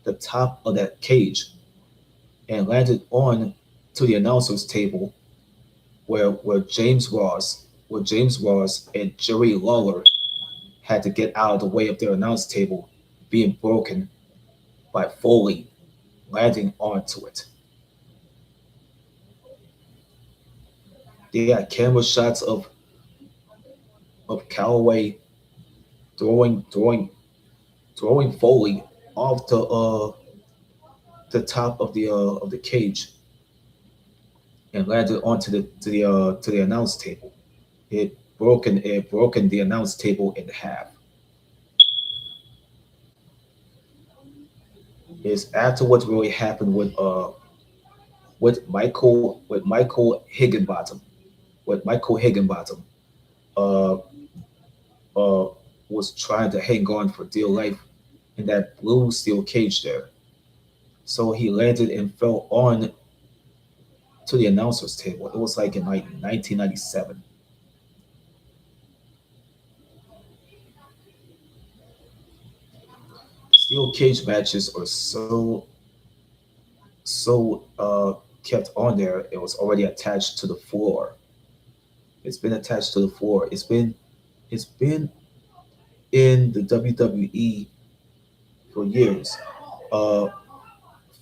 the top of that cage and landed on to the announcer's table where James Ross and Jerry Lawler had to get out of the way of their announce table being broken by Foley landing onto it. They got camera shots of Calloway throwing throwing throwing Foley off the top of the cage and landed onto the to the announce table. It broken the announce table in half. Is after what really happened with Michael Higginbottom Michael Higginbottom uh uh was trying to hang on for dear life in that blue steel cage there. So he landed and fell on to the announcer's table. It was like in like 1997. Steel cage matches are so kept on there. It was already attached to the floor. It's been attached to the floor. It's been in the WWE for years. Uh,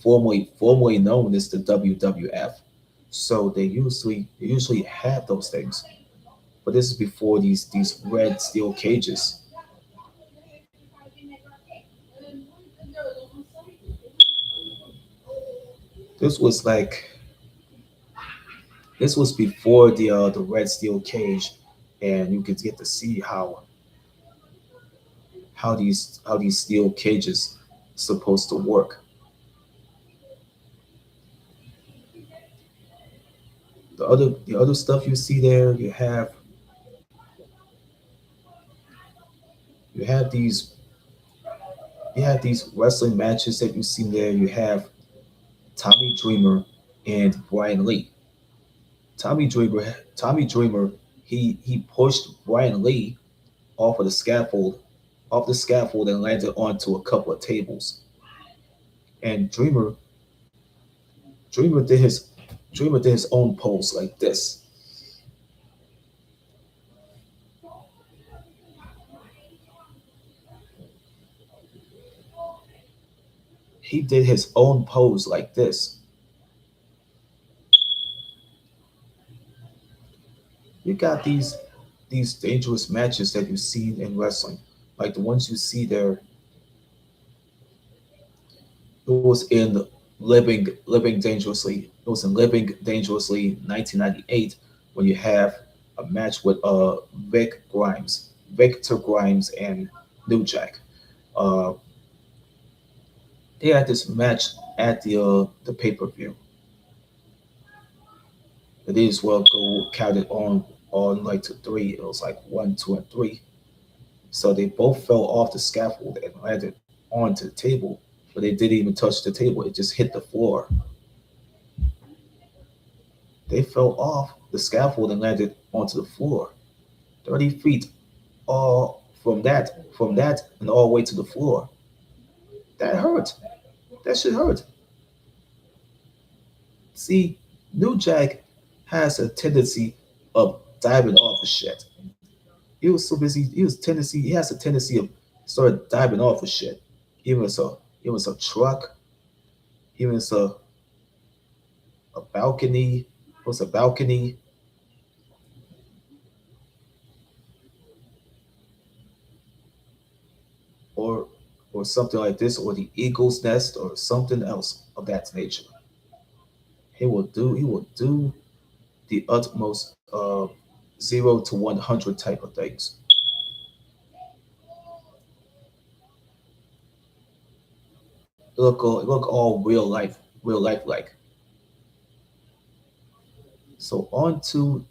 formerly known as the WWF. So they usually have those things. But this is before these red steel cages. This was like this was before the red steel cage, and you could get to see how these steel cages supposed to work. The other stuff you see there, you have these wrestling matches that you see there. You have Tommy Dreamer and Brian Lee. Tommy Dreamer, he pushed Brian Lee off of the scaffold, and landed onto a couple of tables. And Dreamer did his Dreamer did his own pose like this. He did his own pose like this. You got these dangerous matches that you've seen in wrestling, like the ones you see there. It was in Living Dangerously. It was in Living Dangerously 1998 when you have a match with Victor Grimes and New Jack. Uh, they had this match at the pay per view. They as well go counted on like to three. It was like one, two, and three. So they both fell off the scaffold and landed onto the table, but they didn't even touch the table. It just hit the floor. They fell off the scaffold and landed onto the floor, 30 feet all from that and all the way to the floor. That hurt. That should hurt. See, New Jack has a tendency of diving off of shit. He was so busy. He has a tendency of start diving off of shit. Even if it's a even if it's a truck, even if it's a balcony, it was a balcony, or or something like this, or the eagle's nest, or something else of that nature. He will do the utmost 0 to 100 type of things. It look all real life like. So on to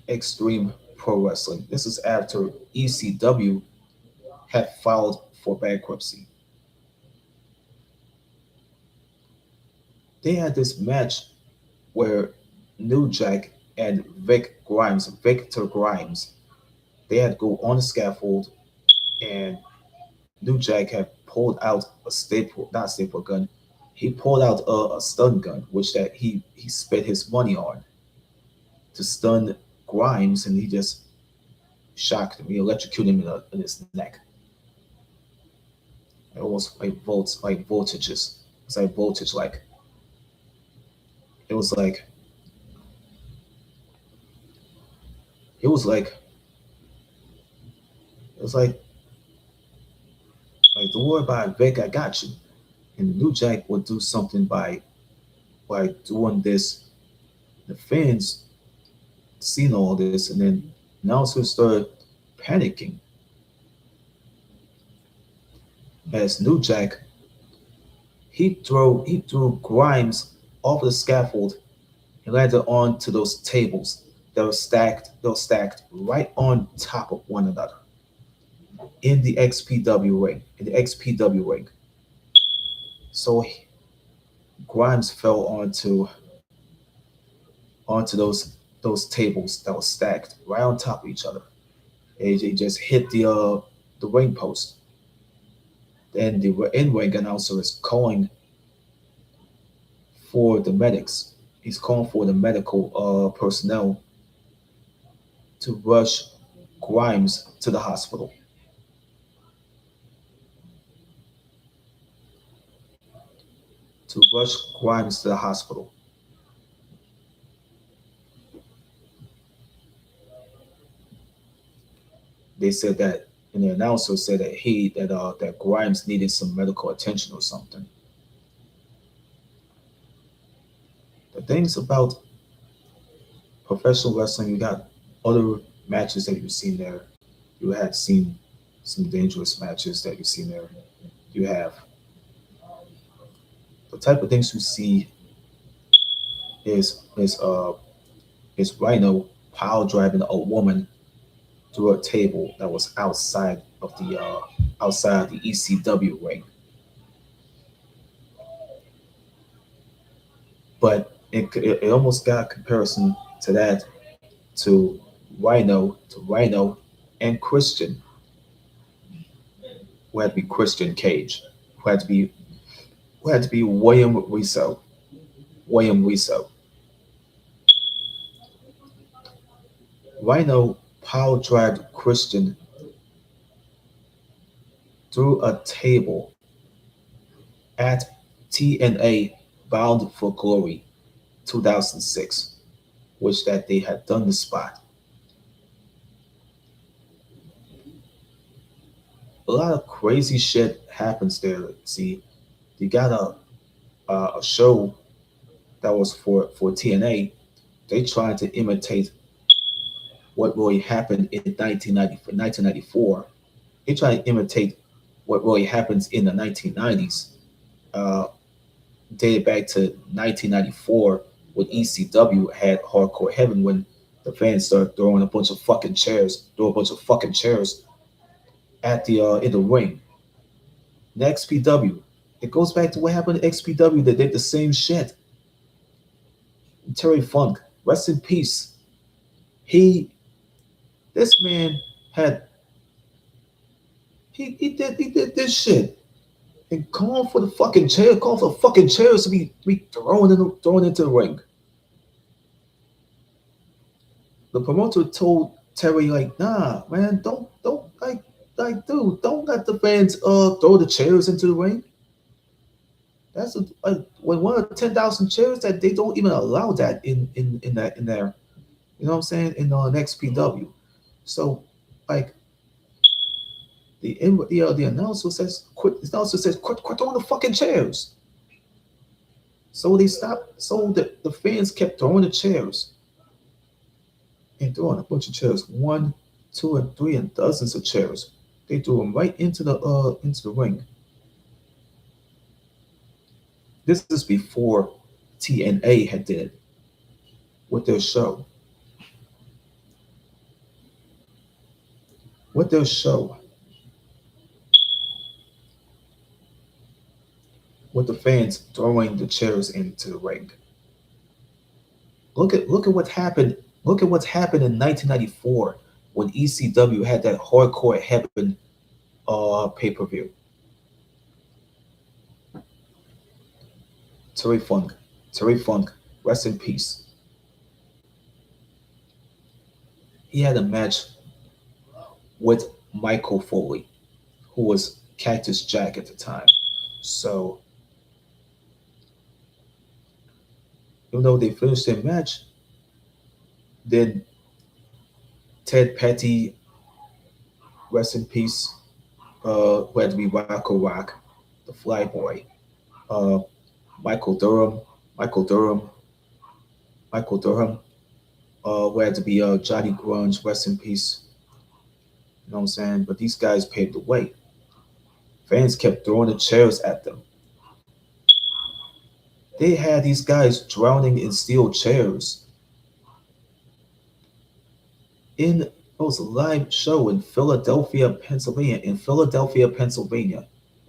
Extreme Pro Wrestling. This is after ECW had filed for bankruptcy. They had this match where New Jack and Victor Grimes, they had to go on the scaffold, and New Jack had pulled out a not staple gun. He pulled out a stun gun, which that he spent his money on to stun Grimes, and he just shocked him. He electrocuted him in his neck. It almost like voltages. It's like voltage, like it was like it was like it was like don't worry about it, Vic, I got you. And New Jack would do something by doing this. The fans seen all this, and then announcers started panicking as New Jack he threw Grimes off the scaffold and landed onto those tables that were stacked right on top of one another in the XPW ring. So Grimes fell onto those tables that were stacked right on top of each other. AJ just hit the ring post. Then the in-ring announcer is calling for the medics. He's calling for the medical personnel to rush Grimes to the hospital. To rush Grimes to the hospital. They said that, and the announcer said that Grimes needed some medical attention or something. The things about professional wrestling, you got other matches that you've seen there. You had seen some dangerous matches that you've seen there. You have the type of things you see is is uh is Rhino pile driving a woman through a table that was outside the ECW ring. But it almost got a comparison to that to Rhino and Christian, who had to be Christian Cage, who had to be William Riso. Rhino power dragged Christian through a table at TNA Bound for Glory 2006, which that they had done the spot. A lot of crazy shit happens there. See, you got a show that was for TNA. They tried to imitate what really happened in 1994. They tried to imitate what really happens in the 1990s, uh, dated back to 1994 when ECW had Hardcore Heaven, when the fans started throwing a bunch of fucking chairs, at the in the ring. The XPW. It goes back to what happened to XPW. They did the same shit. Terry Funk, rest in peace. He, this man had, he did this shit and call for the fucking chairs to be thrown into the ring. The promoter told Terry like, nah, man, don't dude, don't let the fans throw the chairs into the ring. That's when one of 10,000 chairs that they don't even allow that in there. You know what I'm saying? In next PW. So like the announcer says quit. The announcer says quit throwing the fucking chairs. So they stopped. So the fans kept throwing the chairs and throwing a bunch of chairs, one, two, and three, and dozens of chairs. They threw them right into the ring. This is before TNA had did it with their show. With their show. With the fans throwing the chairs into the ring. Look at what happened. Look at what's happened in 1994 when ECW had that Hardcore Heaven pay-per-view. Terry Funk, rest in peace. He had a match with Michael Foley, who was Cactus Jack at the time. So, even though they finished their match, then Ted Petty, rest in peace, who had to be Rocco Rock, the Flyboy, uh, Michael Durham, Michael Durham, Michael Durham, who had to be Johnny Grunge, rest in peace. You know what I'm saying? But these guys paved the way. Fans kept throwing the chairs at them. They had these guys drowning in steel chairs. It was a live show in Philadelphia, Pennsylvania.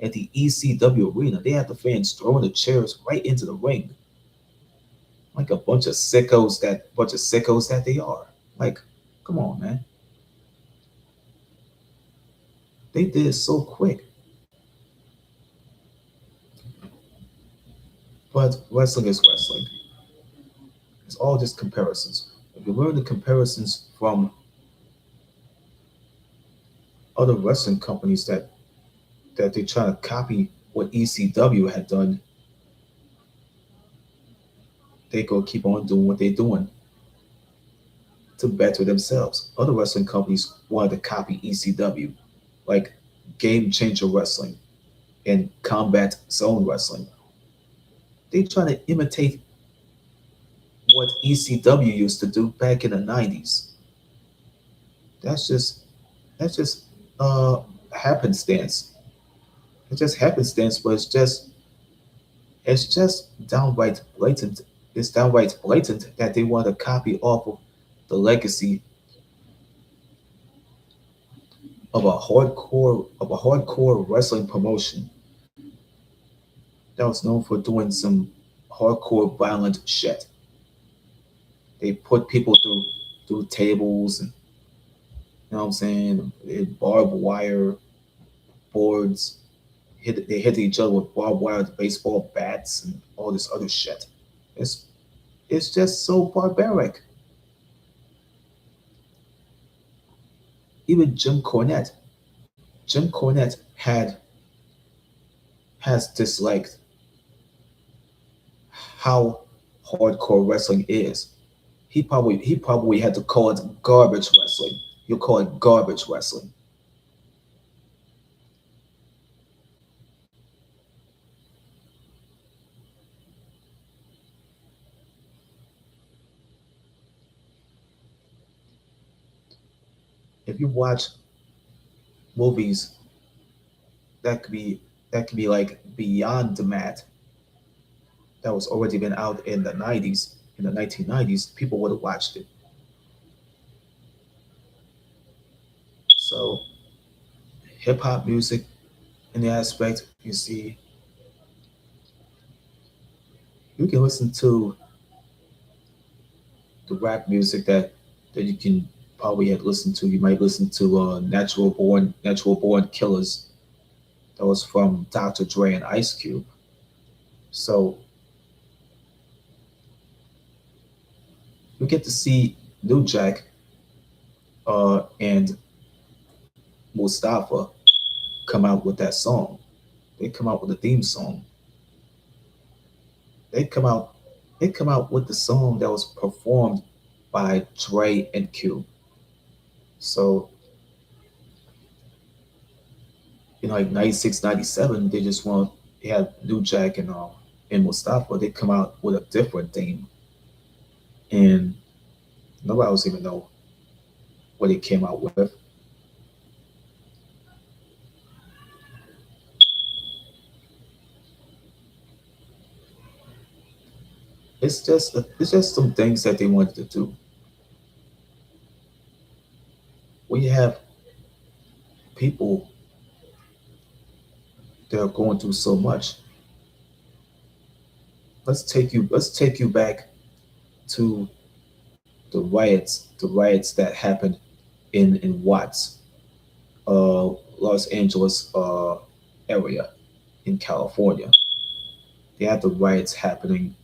At the ECW arena. They had the fans throwing the chairs right into the ring. Like a bunch of sickos that they are. Like, come on, man. They did it so quick. But wrestling is wrestling. It's all just comparisons. If you learn the comparisons from other wrestling companies that they try to copy what ECW had done, they go keep on doing what they're doing to better themselves. Other wrestling companies wanted to copy ECW, like Game Changer Wrestling and Combat Zone Wrestling. They try to imitate what ECW used to do back in the 90s. That's just happenstance. It's just happenstance, but it's just downright blatant. It's downright blatant that they want to copy off of the legacy of a hardcore wrestling promotion that was known for doing some hardcore violent shit. They put people through tables and you know what I'm saying, barbed wire boards. They hit each other with barbed wire, baseball bats, and all this other shit. It's it's just so barbaric. Even Jim Cornette has disliked how hardcore wrestling is. He probably had to call it garbage wrestling. He'll call it garbage wrestling. If you watch movies that could be that could be like Beyond the Mat that was already been out in the 90s, in the 1990s, people would have watched it. So hip hop music in the aspect, you see, you can listen to the rap music that you can probably have listened to. You might listen to Natural Born Killers that was from Dr. Dre and Ice Cube. So you get to see New Jack and Mustafa come out with that song. They come out with a theme song. They come out they come out with the song that was performed by Dre and Cube. So like 96, 97, they just want they have New Jack and Mustafa. They come out with a different theme, and nobody else even know what they came out with. It's just some things that they wanted to do. We have people that are going through so much. Let's take you back to the riots that happened in Watts, uh, Los Angeles area in California. They had the riots happening.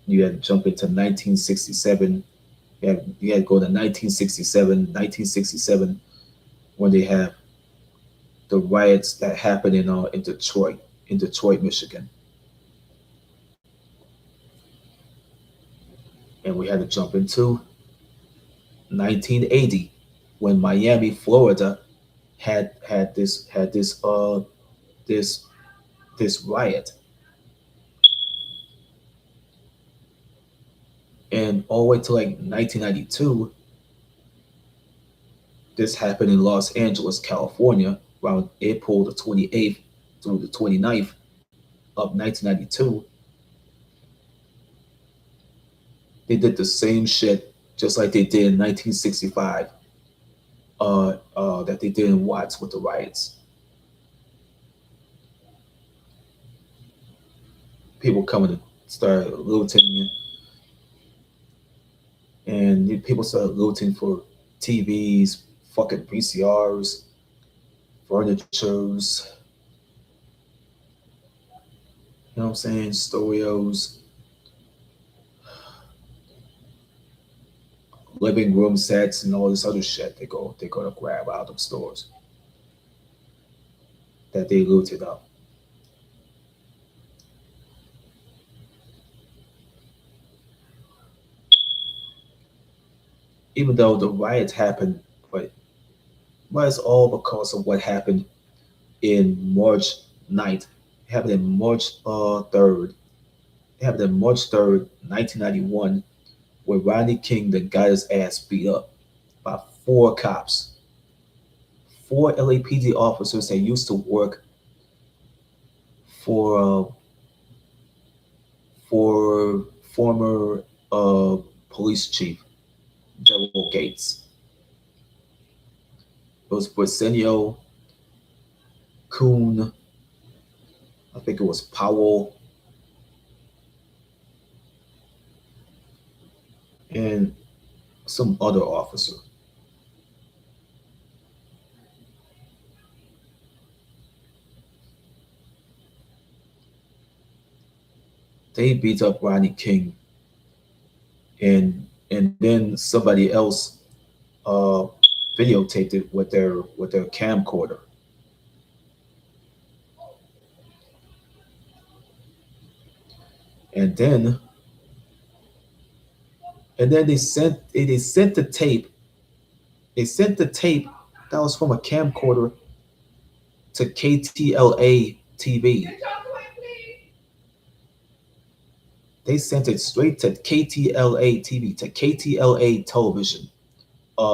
You had to jump into 1967. You had to go to 1967 when they have the riots that happened in Detroit, Michigan, and we had to jump into 1980 when Miami, Florida, had this this riot, and all the way to like 1992, this happened in Los Angeles, California, around April the 28th through the 29th of 1992. They did the same shit just like they did in 1965, that they did in Watts with the riots. People coming to start looting, and people started looting for TVs, fucking VCRs, furnitures, you know what I'm saying, stereos, living room sets, and all this other shit. They go to grab out of stores that they looted up. Even though the riots happened, but was all because of what happened in March 9th. It happened in March 3rd. It happened in March 3rd, 1991, where Rodney King then got his ass beat up by four cops, four LAPD officers that used to work for for former police chief Daryl Gates. It was Brasenio, Kuhn, I think it was Powell, and some other officer. They beat up Rodney King, and and then somebody else uh, videotaped it with their camcorder. And then they sent the tape. They sent the tape that was from a camcorder to KTLA TV. They sent it straight to KTLA TV, to KTLA television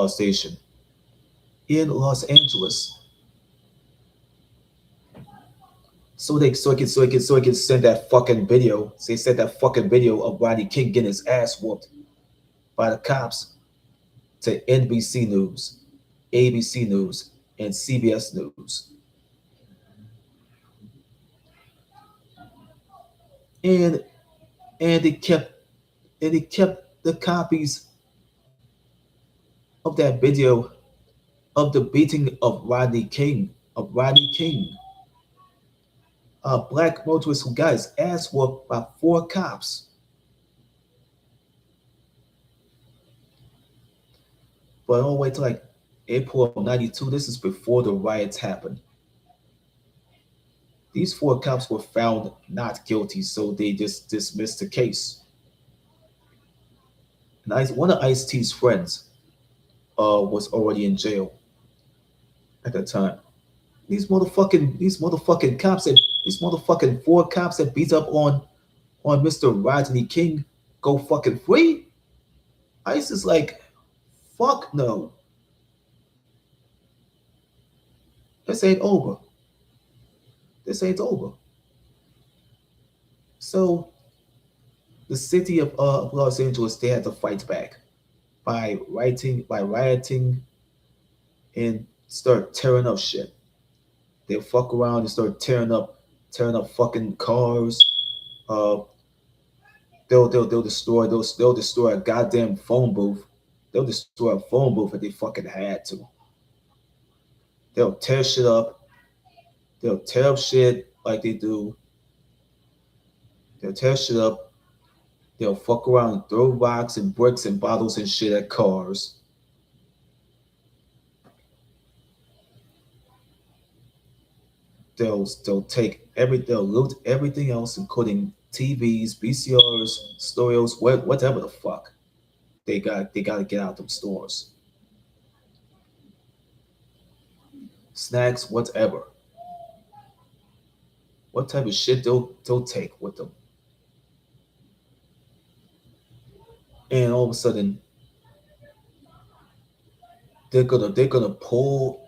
station in Los Angeles. So they can send that fucking video. So they sent that fucking video of Rodney King getting his ass whooped by the cops to NBC News, ABC News, and CBS News. And and it kept the copies of that video of the beating of Rodney King, a black motorist who got his ass whooped by four cops. But all the way to like April of '92, this is before the riots happened. These four cops were found not guilty, so they just dismissed the case. And one of Ice T's friends was already in jail at the time. These motherfucking cops and these motherfucking four cops that beat up on Mr. Rodney King go fucking free. Ice is like, fuck no. This ain't over. This ain't over. So the city of Los Angeles, they had to fight back by rioting and start tearing up shit. They'll fuck around and start tearing up fucking cars. Uh, they'll destroy a goddamn phone booth. They'll destroy a phone booth if they fucking had to. They'll tear shit up. They'll tear up shit like they do. They'll tear shit up. They'll fuck around and throw rocks and bricks and bottles and shit at cars. They'll loot everything else, including TVs, VCRs, stereos, whatever the fuck. They gotta get out them stores. Snacks, whatever. What type of shit they'll take with them. And all of a sudden they're gonna pull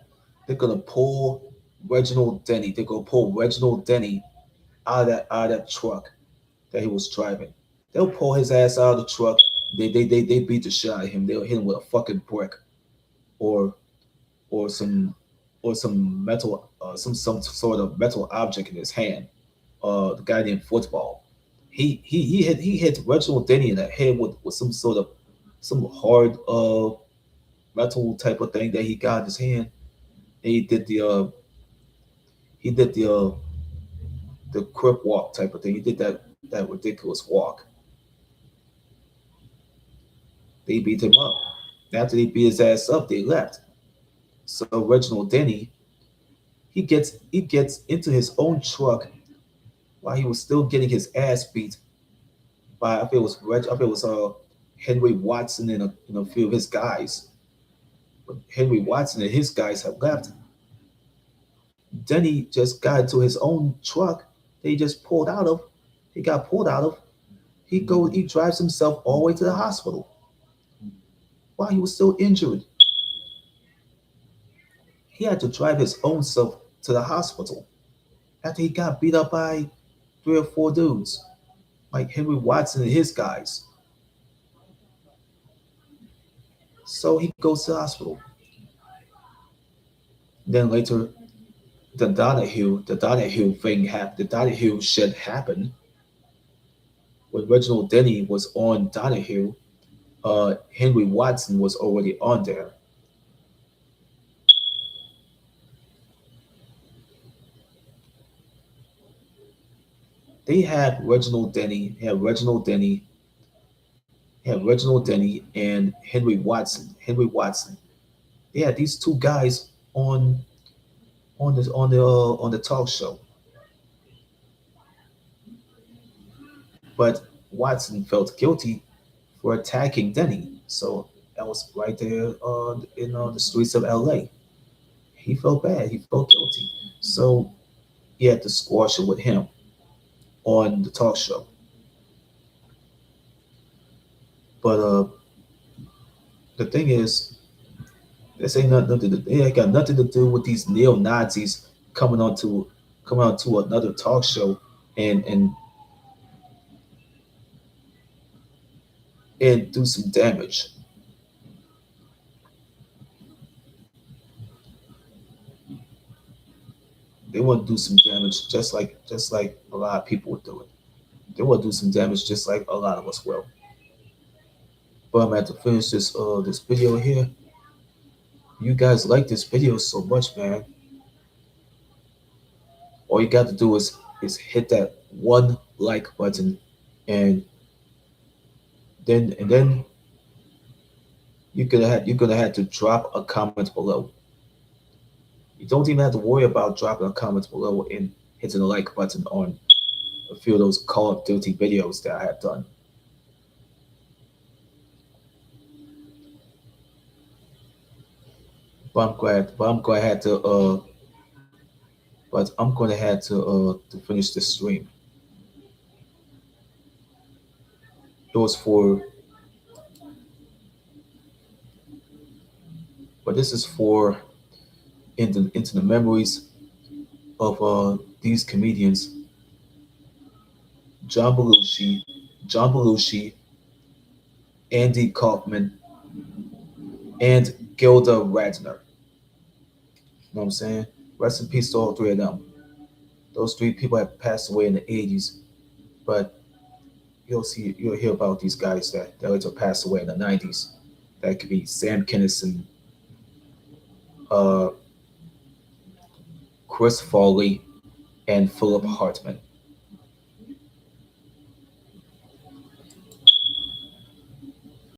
Reginald Denny. They're gonna pull Reginald Denny out of that truck that he was driving. They'll pull his ass out of the truck. They beat the shit out of him. They'll hit him with a fucking brick or or some some metal some sort of metal object in his hand. The guy named Football. He hit Reginald Denny in the head with some sort of some hard metal type of thing that he got in his hand. And he did the crip walk type of thing. He did that ridiculous walk. They beat him up. After they beat his ass up, they left. So Reginald Denny, he gets into his own truck while he was still getting his ass beat by I think it was Henry Watson and a few of his guys. But Henry Watson and his guys have left. Denny just got into his own truck that he just pulled out of. He got pulled out of. He drives himself all the way to the hospital while he was still injured. He had to drive his own self to the hospital after he got beat up by three or four dudes like Henry Watson and his guys. So he goes to the hospital. Then later, the Donahue thing happened. The Donahue shit happened when Reginald Denny was on Donahue. Henry Watson was already on there. They had Reginald Denny, Reginald Denny and Henry Watson. Henry Watson. They had these two guys on the talk show, but Watson felt guilty for attacking Denny. So that was right there in the streets of L.A. He felt bad. He felt guilty. So he had to squash it with him on the talk show. But the thing is, this ain't nothing. It ain't got nothing to do with these neo Nazis coming onto coming onto another talk show and and do some damage. They want to do some damage just like a lot of people would do it. They want to do some damage just like a lot of us will. But I'm going to finish this video here. You guys like this video so much, man. All you got to do is hit that one like button, and then you're gonna have to drop a comment below. You don't even have to worry about dropping a comment below and hitting the like button on a few of those Call of Duty videos that I have done. But I'm glad to but I'm gonna have to finish this stream. It was for but this is for into the memories of these comedians, John Belushi, John Belushi, Andy Kaufman, and Gilda Radner. You know what I'm saying? Rest in peace to all three of them. Those three people have passed away in the 80s, but you'll hear about these guys that later passed away in the 90s. That could be Sam Kinison, uh, Chris Farley, and Philip Hartman.